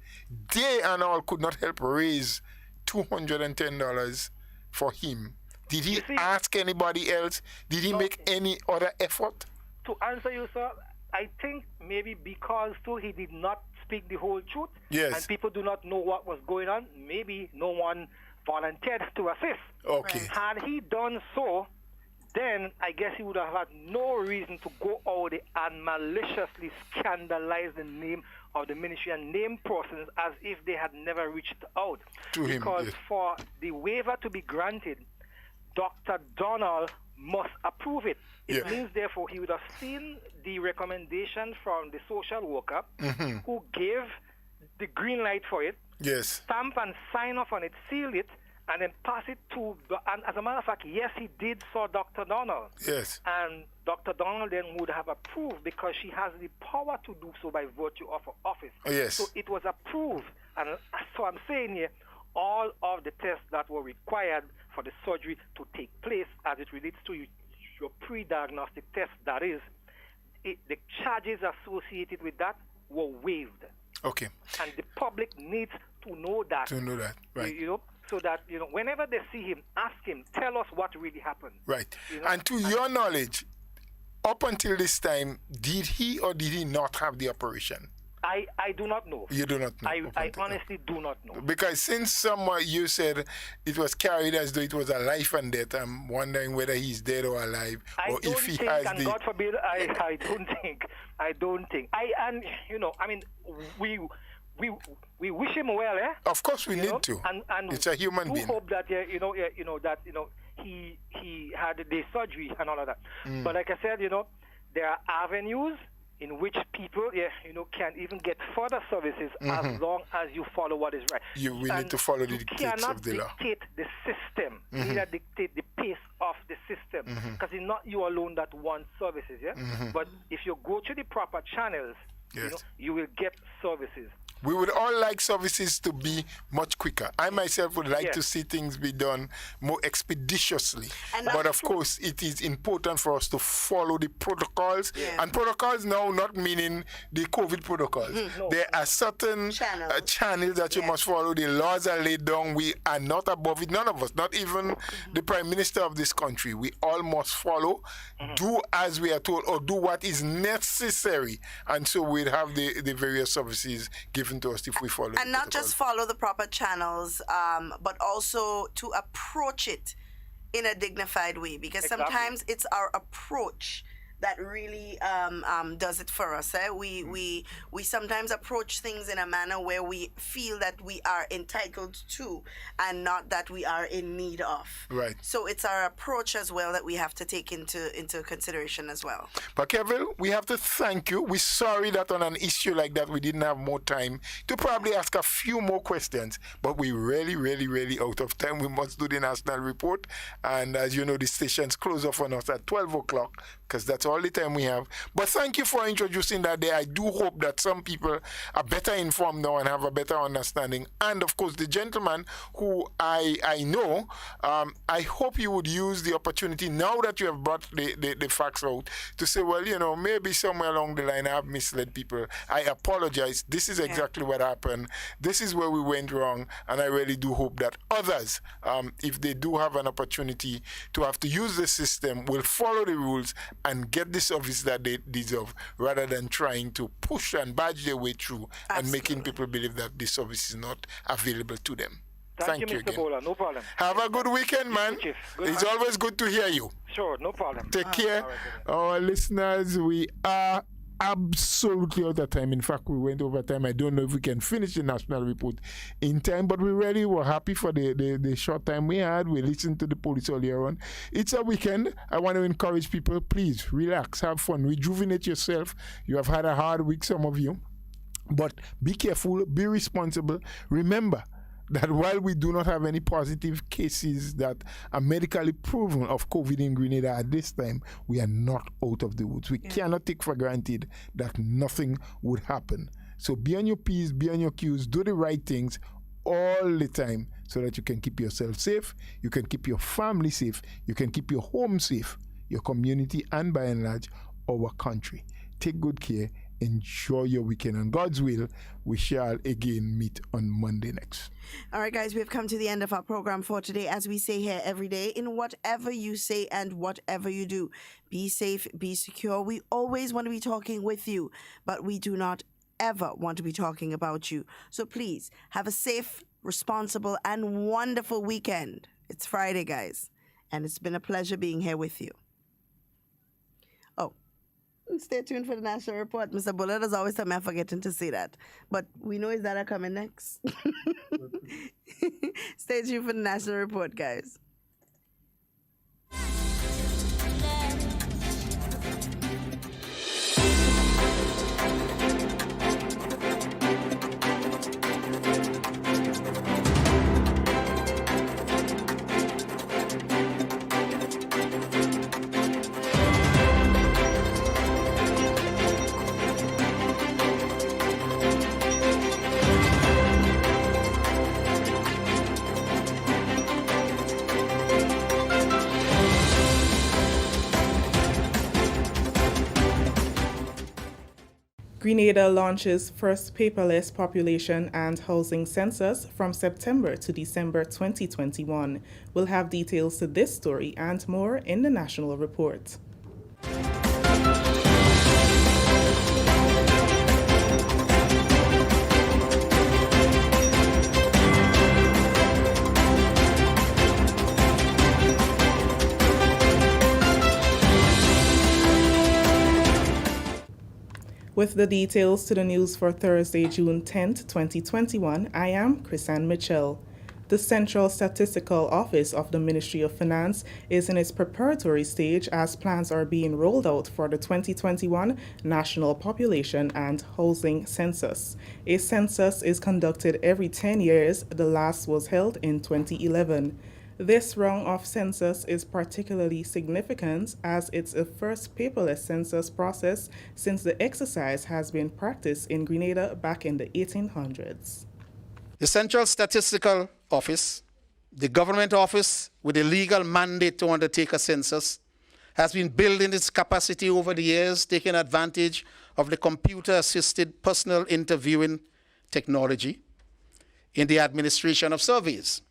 they and all could not help raise $210 for him. Did he ask anybody else? Did he make any other effort? To answer you, sir, I think maybe because too he did not speak the whole truth, and people do not know what was going on, maybe no one volunteered to assist. Okay. Had he done so, then I guess he would have had no reason to go out there and maliciously scandalize the name of the ministry and name persons as if they had never reached out. To him, because for the waiver to be granted, Dr. Donald must approve it. It means, therefore, he would have seen the recommendation from the social worker who gave the green light for it, stamp and sign off on it, seal it, and then pass it to, and as a matter of fact, yes, he did saw Dr. Donald. Yes. And Dr. Donald then would have approved because she has the power to do so by virtue of her office. Yes. So it was approved. And so I'm saying here, all of the tests that were required for the surgery to take place as it relates to your pre-diagnostic test, that is, the charges associated with that were waived. Okay. And the public needs to know that. To know that, right. So that, whenever they see him, ask him, tell us what really happened. Right. And to your knowledge, up until this time, did he or did he not have the operation? I do not know. You do not know? I honestly do not know. Because since somewhat you said it was carried as though it was a life and death, I'm wondering whether he's dead or alive, or if he has and the... God forbid, I don't think. We wish him well, eh? Of course we need to. And it's a human being. Hope that he had the surgery and all of that. But like I said, there are avenues in which people, can even get further services as long as you follow what is right. We need to follow the dictates of the law. You cannot dictate the system. You need to dictate the pace of the system. Because it's not you alone that wants services, yeah? But if you go to the proper channels, you will get services. We would all like services to be much quicker. I myself would like to see things be done more expeditiously. But of course, it is important for us to follow the protocols. And protocols now not meaning the COVID protocols. There are certain channels that you must follow. The laws are laid down. We are not above it. None of us, not even the Prime Minister of this country. We all must follow, do as we are told, or do what is necessary. And so we'll have the various services given to us if we follow. And not just follow the proper channels, but also to approach it in a dignified way, because sometimes it's our approach that really does it for us. We sometimes approach things in a manner where we feel that we are entitled to and not that we are in need of. Right. So it's our approach as well that we have to take into consideration as well. But Kevin, we have to thank you. We're sorry that on an issue like that we didn't have more time to probably ask a few more questions, but we really out of time. We must do the national report, and as you know, the stations close off on us at 12 o'clock because that's all the time we have. But thank you for introducing that day. I do hope that some people are better informed now and have a better understanding. And of course, the gentleman who I know, I hope you would use the opportunity now that you have brought the facts out to say, well, you know, maybe somewhere along the line I have misled people. I apologize. This is exactly what happened. This is where we went wrong. And I really do hope that others, if they do have an opportunity to have to use the system, will follow the rules and get the service that they deserve, rather than trying to push and badge their way through and making people believe that the service is not available to them. Thank you, Mr. again. Bowler. No problem. Have a good weekend, man. It's always good to hear you. Sure, no problem. Take care. Our listeners, we are absolutely out of time. In fact, we went over time. I don't know if we can finish the national report in time, but we really were happy for the short time we had. We listened to the police earlier on. It's a weekend. I want to encourage people, please relax, have fun, rejuvenate yourself. You have had a hard week, some of you, but be careful, be responsible. Remember that while we do not have any positive cases that are medically proven of COVID in Grenada at this time, we are not out of the woods. We cannot take for granted that nothing would happen. So be on your P's, be on your Q's, do the right things all the time so that you can keep yourself safe, you can keep your family safe, you can keep your home safe, your community, and by and large, our country. Take good care. Enjoy your weekend. On God's will, we shall again meet on Monday next. All right, guys, we've come to the end of our program for today. As we say here every day, in whatever you say and whatever you do, be safe, be secure. We always want to be talking with you, but we do not ever want to be talking about you. So please have a safe, responsible, and wonderful weekend. It's Friday, guys, and it's been a pleasure being here with you. Stay tuned for the national report. Mr. Bullard has always told me I'm forgetting to say that. But we know is that are coming next. Stay tuned for the national report, guys. Grenada launches first paperless population and housing census from September to December 2021. We'll have details to this story and more in the national report. With the details to the news for Thursday, June 10th, 2021, I am Chrisanne Mitchell. The Central Statistical Office of the Ministry of Finance is in its preparatory stage as plans are being rolled out for the 2021 National Population and Housing Census. A census is conducted every 10 years. The last was held in 2011. This round of census is particularly significant as it's the first paperless census process since the exercise has been practiced in Grenada back in the 1800s. The Central Statistical Office, the government office with a legal mandate to undertake a census, has been building its capacity over the years, taking advantage of the computer-assisted personal interviewing technology in the administration of surveys.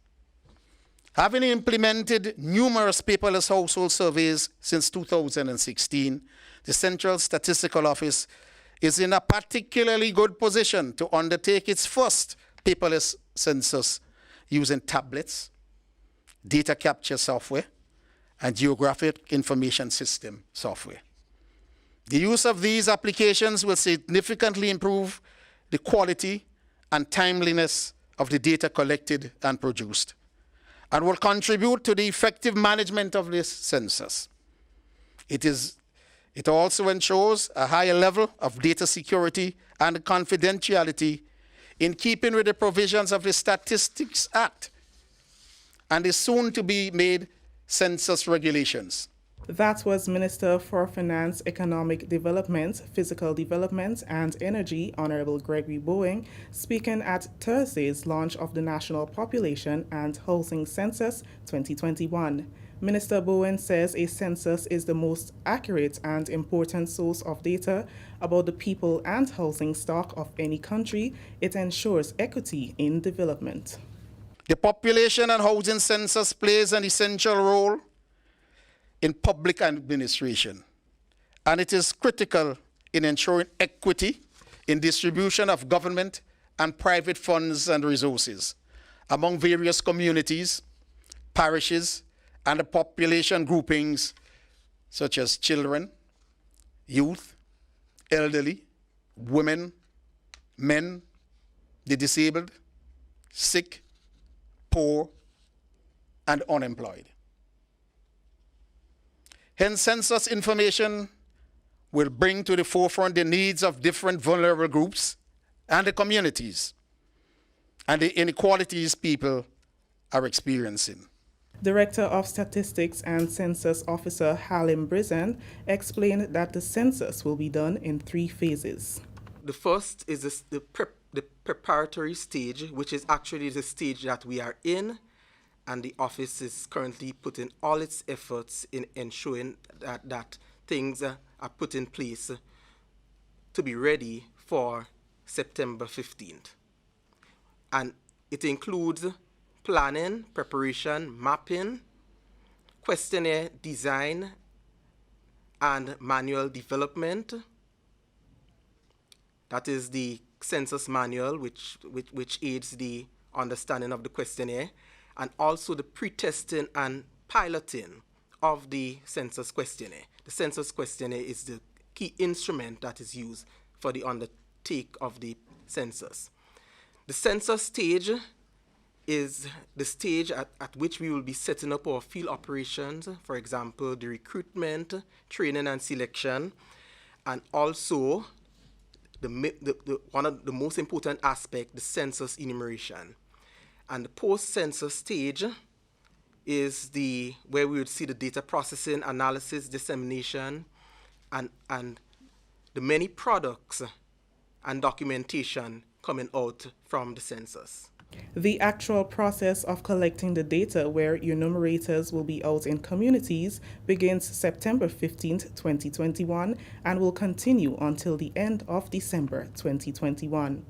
Having implemented numerous paperless household surveys since 2016, the Central Statistical Office is in a particularly good position to undertake its first paperless census using tablets, data capture software, and geographic information system software. The use of these applications will significantly improve the quality and timeliness of the data collected and produced, and will contribute to the effective management of this census. It also ensures a higher level of data security and confidentiality in keeping with the provisions of the Statistics Act and the soon-to-be-made census regulations. That was Minister for Finance, Economic Development, Physical Development and Energy, Honorable Gregory Bowen, speaking at Thursday's launch of the National Population and Housing Census 2021. Minister Bowen says a census is the most accurate and important source of data about the people and housing stock of any country. It ensures equity in development. The population and housing census plays an essential role in public administration, and it is critical in ensuring equity in distribution of government and private funds and resources among various communities, parishes, and the population groupings such as children, youth, elderly, women, men, the disabled, sick, poor, and unemployed. Hence, census information will bring to the forefront the needs of different vulnerable groups and the communities and the inequalities people are experiencing. Director of Statistics and Census Officer Halim Brizan explained that the census will be done in 3 phases. The first is the preparatory stage, which is actually the stage that we are in, and the office is currently putting all its efforts in ensuring that things are put in place to be ready for September 15th. And it includes planning, preparation, mapping, questionnaire design, and manual development. That is the census manual, which aids the understanding of the questionnaire, and also the pre-testing and piloting of the census questionnaire. The census questionnaire is the key instrument that is used for the undertake of the census. The census stage is the stage at which we will be setting up our field operations, for example, the recruitment, training and selection, and also one of the most important aspects, the census enumeration. And the post-census stage is where we would see the data processing, analysis, dissemination, and the many products and documentation coming out from the census. The actual process of collecting the data, where enumerators will be out in communities, begins September 15th, 2021, and will continue until the end of December 2021.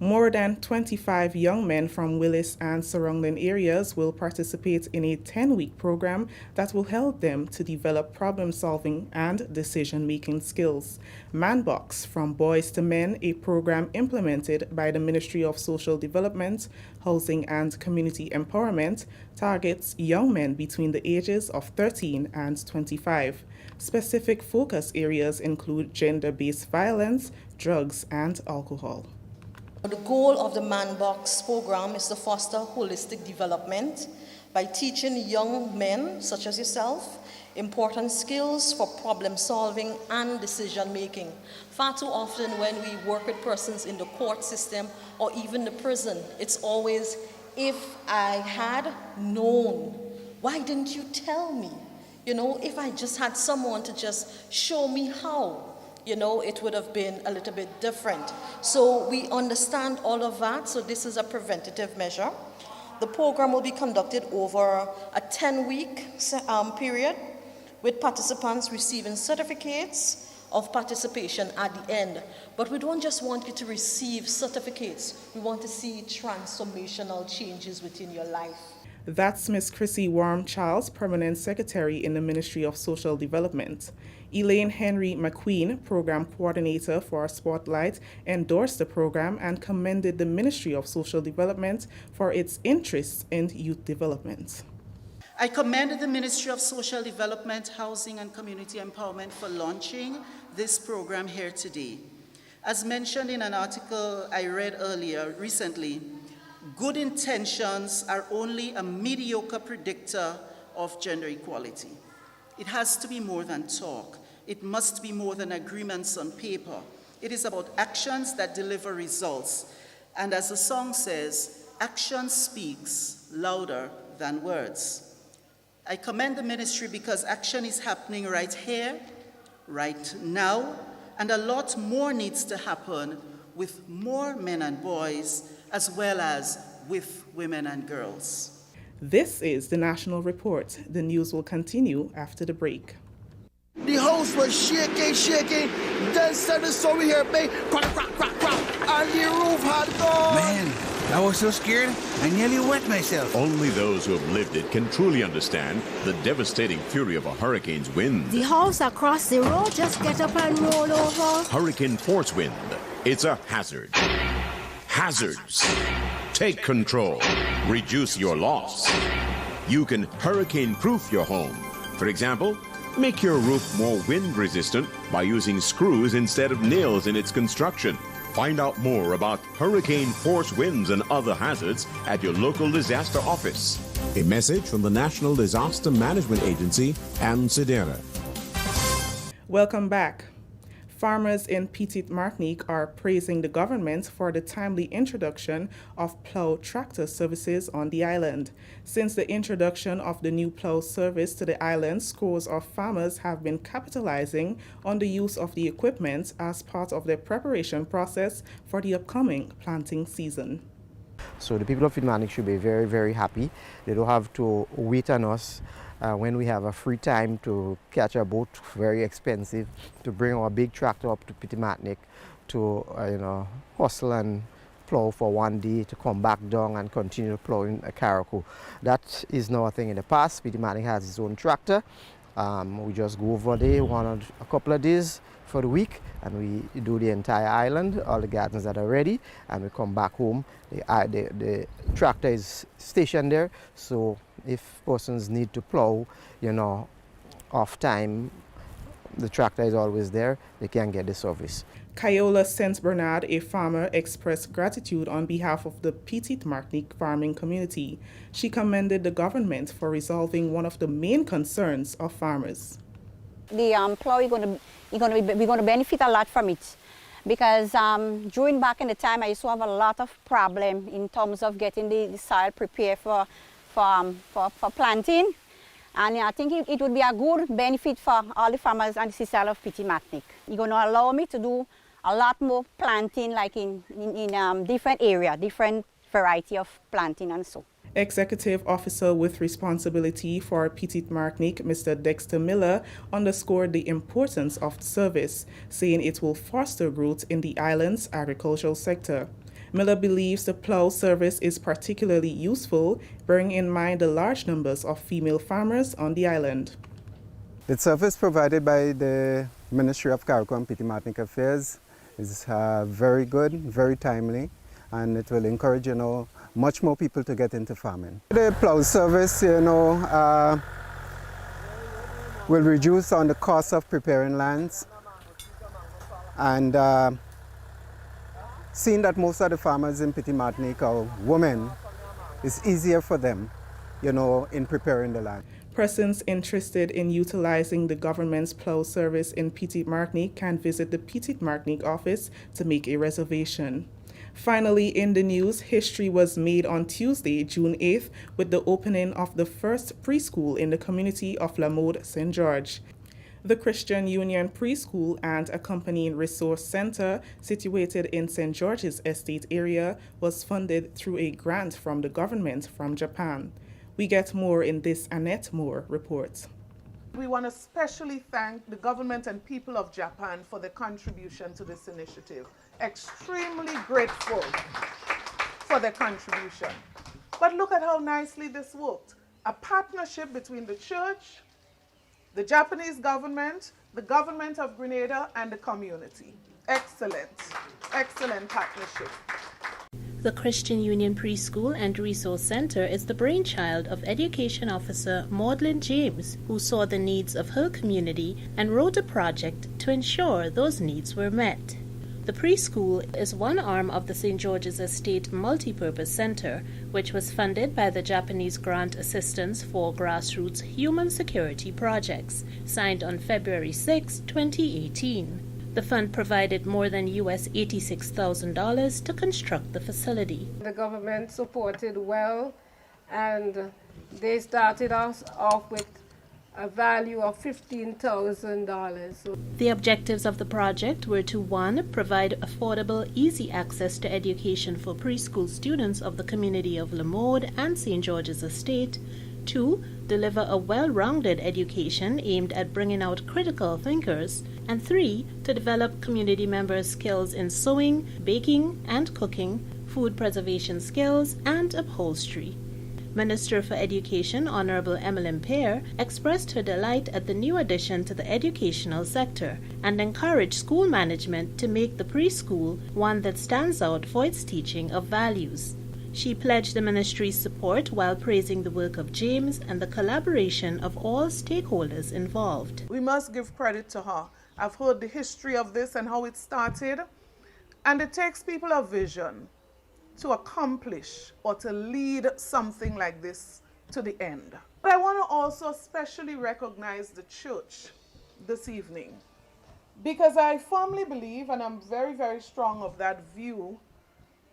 More than 25 young men from Willis and surrounding areas will participate in a 10-week program that will help them to develop problem-solving and decision-making skills. Manbox From Boys to Men, a program implemented by the Ministry of Social Development, Housing and Community Empowerment, targets young men between the ages of 13 and 25. Specific focus areas include gender-based violence, drugs, and alcohol. The goal of the Manbox program is to foster holistic development by teaching young men, such as yourself, important skills for problem solving and decision making. Far too often when we work with persons in the court system or even the prison, it's always, if I had known, why didn't you tell me? You know, if I just had someone to just show me how, you know, it would have been a little bit different. So we understand all of that, so this is a preventative measure. The program will be conducted over a 10-week period, with participants receiving certificates of participation at the end. But we don't just want you to receive certificates, we want to see transformational changes within your life. That's Ms. Chrissy Worm-Charles, Permanent Secretary in the Ministry of Social Development. Elaine Henry McQueen, Program Coordinator for Spotlight, endorsed the program and commended the Ministry of Social Development for its interest in youth development. I commend the Ministry of Social Development, Housing and Community Empowerment for launching this program here today. As mentioned in an article I read earlier recently, good intentions are only a mediocre predictor of gender equality. It has to be more than talk. It must be more than agreements on paper. It is about actions that deliver results. And as the song says, action speaks louder than words. I commend the ministry because action is happening right here, right now, and a lot more needs to happen with more men and boys, as well as with women and girls. This is the National Report. The news will continue after the break. The house was shaking. Then suddenly saw we hear bang, crack, and the roof had gone. Man, I was so scared, I nearly wet myself. Only those who have lived it can truly understand the devastating fury of a hurricane's wind. The house across the road just get up and roll over. Hurricane force wind. It's a hazard. Hazards. Take control. Reduce your loss. You can hurricane-proof your home. For example, make your roof more wind-resistant by using screws instead of nails in its construction. Find out more about hurricane force winds and other hazards at your local disaster office. A message from the National Disaster Management Agency and Sedera. Welcome back. Farmers in Petite Martinique are praising the government for the timely introduction of plow tractor services on the island. Since the introduction of the new plow service to the island, scores of farmers have been capitalizing on the use of the equipment as part of their preparation process for the upcoming planting season. So the people of Petite Martinique should be very, very happy. They don't have to wait on us when we have a free time to catch a boat, very expensive, to bring our big tractor up to Petite Martinique to hustle and plow for one day, to come back down and continue plowing a Carriacou. That is now a thing in the past. Petite Martinique has its own tractor. We just go over there a couple of days for the week, and we do the entire island, all the gardens that are ready, and we come back home. The tractor is stationed there, so if persons need to plow, off time, the tractor is always there, they can get the service. Kayola St. Bernard, a farmer, expressed gratitude on behalf of the Petite Martinique farming community. She commended the government for resolving one of the main concerns of farmers. The plow, we're going to benefit a lot from it, because during back in the time I used to have a lot of problem in terms of getting the soil prepared for planting, and I think it would be a good benefit for all the farmers on the seaside of Petite Martinique. It's going to allow me to do a lot more planting, like in different area, different variety of planting and so. Executive Officer with responsibility for Petite Martinique, Mr. Dexter Miller, underscored the importance of the service, saying it will foster growth in the island's agricultural sector. Miller believes the plow service is particularly useful, bearing in mind the large numbers of female farmers on the island. The service provided by the Ministry of Carriacou and Petite Martinique Affairs is very good, very timely, and it will encourage, much more people to get into farming. The plow service, will reduce on the cost of preparing lands, and seeing that most of the farmers in Petite Martinique are women, it's easier for them, in preparing the land. Persons interested in utilizing the government's plow service in Petite Martinique can visit the Petite Martinique office to make a reservation. Finally, in the news, history was made on Tuesday, June 8th, with the opening of the first preschool in the community of La Mode, St. George. The Christian Union Preschool and Accompanying Resource Center, situated in St. George's Estate area, was funded through a grant from the government from Japan. We get more in this Annette Moore report. We want to especially thank the government and people of Japan for their contribution to this initiative. Extremely grateful for their contribution. But look at how nicely this worked. A partnership between the church, the Japanese government, the government of Grenada, and the community. Excellent, excellent partnership. The Christian Union Preschool and Resource Center is the brainchild of Education Officer Maudlin James, who saw the needs of her community and wrote a project to ensure those needs were met. The preschool is one arm of the St. George's Estate Multipurpose Center, which was funded by the Japanese Grant Assistance for Grassroots Human Security Projects, signed on February 6, 2018. The fund provided more than US $86,000 to construct the facility. The government supported well, and they started us off with a value of $15,000. The objectives of the project were to 1. Provide affordable, easy access to education for preschool students of the community of Lamode and St. George's Estate, 2. Deliver a well-rounded education aimed at bringing out critical thinkers, and 3. To develop community members' skills in sewing, baking and cooking, food preservation skills, and upholstery. Minister for Education Honorable Emmeline Pear expressed her delight at the new addition to the educational sector and encouraged school management to make the preschool one that stands out for its teaching of values. She pledged the ministry's support while praising the work of James and the collaboration of all stakeholders involved. We must give credit to her. I've heard the history of this and how it started, and it takes people of vision to accomplish or to lead something like this to the end. But I want to also especially recognize the church this evening, because I firmly believe, and I'm very, very strong of that view,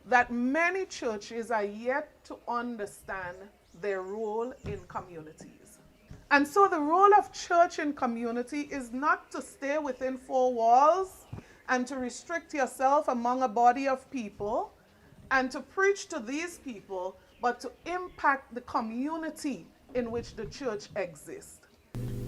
that many churches are yet to understand their role in communities. And so the role of church in community is not to stay within four walls and to restrict yourself among a body of people and to preach to these people, but to impact the community in which the church exists.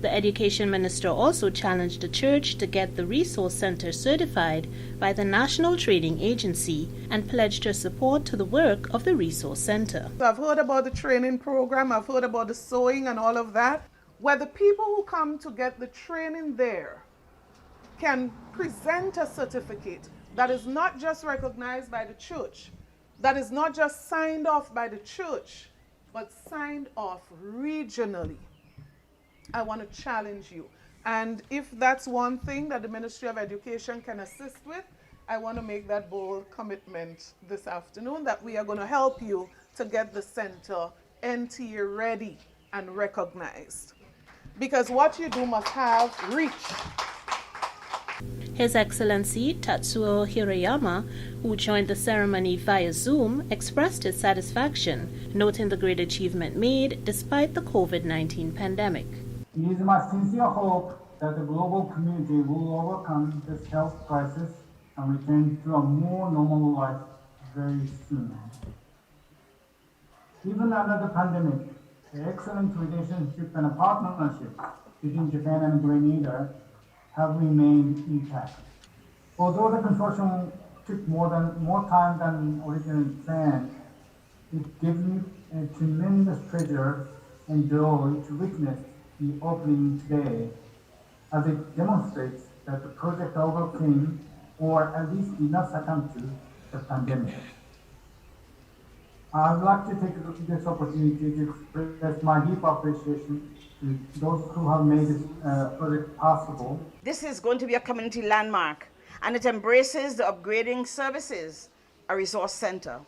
The Education Minister also challenged the church to get the Resource Center certified by the National Training Agency and pledged her support to the work of the Resource Center. So I've heard about the training program, I've heard about the sewing and all of that, where the people who come to get the training there can present a certificate that is not just recognized by the church, that is not just signed off by the church, but signed off regionally. I want to challenge you. And if that's one thing that the Ministry of Education can assist with, I want to make that bold commitment this afternoon that we are going to help you to get the center NTA ready and recognized. Because what you do must have reach. His Excellency Tatsuo Hirayama, who joined the ceremony via Zoom, expressed his satisfaction, noting the great achievement made despite the COVID-19 pandemic. It is my sincere hope that the global community will overcome this health crisis and return to a more normal life very soon. Even under the pandemic, the excellent relationship and partnership between Japan and Grenada have remained intact. Although the construction took more time than originally planned, it gives me a tremendous pleasure and joy to witness the opening today, as it demonstrates that the project overcame, or at least did not succumb to, the pandemic. I would like to take this opportunity to express my deep appreciation to those who have made this project possible. This is going to be a community landmark, and it embraces the upgrading services, a resource center.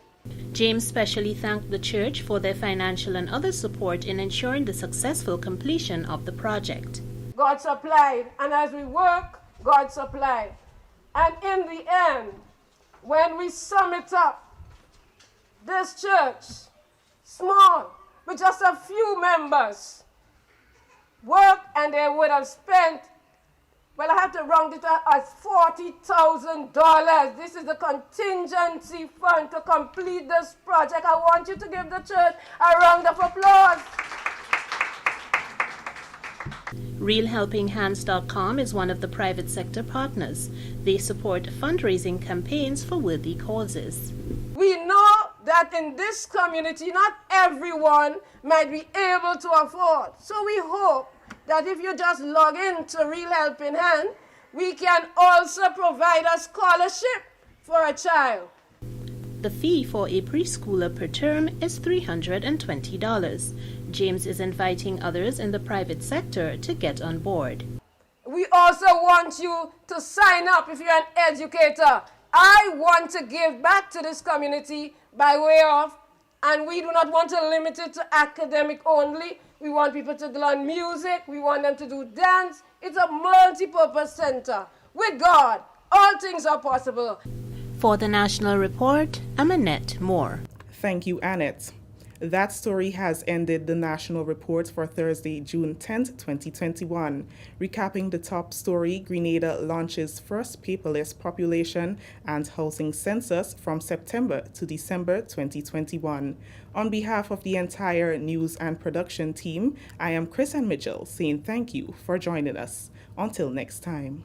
James specially thanked the church for their financial and other support in ensuring the successful completion of the project. God supplied, and as we work, God supplied. And in the end, when we sum it up, this church, small, with just a few members, worked and they would have spent, well, I have to round it up as $40,000. This is the contingency fund to complete this project. I want you to give the church a round of applause. RealHelpingHands.com is one of the private sector partners. They support fundraising campaigns for worthy causes. We know that in this community, not everyone might be able to afford. So we hope that if you just log in to Real Helping Hand, we can also provide a scholarship for a child. The fee for a preschooler per term is $320. James is inviting others in the private sector to get on board. We also want you to sign up if you're an educator. I want to give back to this community by way of, and we do not want to limit it to academic only. We want people to learn music. We want them to do dance. It's a multi-purpose center. With God, all things are possible. For the National Report, I'm Annette Moore. Thank you, Annette. That story has ended the National Report for Thursday, June 10th, 2021. Recapping the top story, Grenada launches first paperless population and housing census from September to December 2021. On behalf of the entire news and production team, I am Chris-Ann Mitchell saying thank you for joining us. Until next time.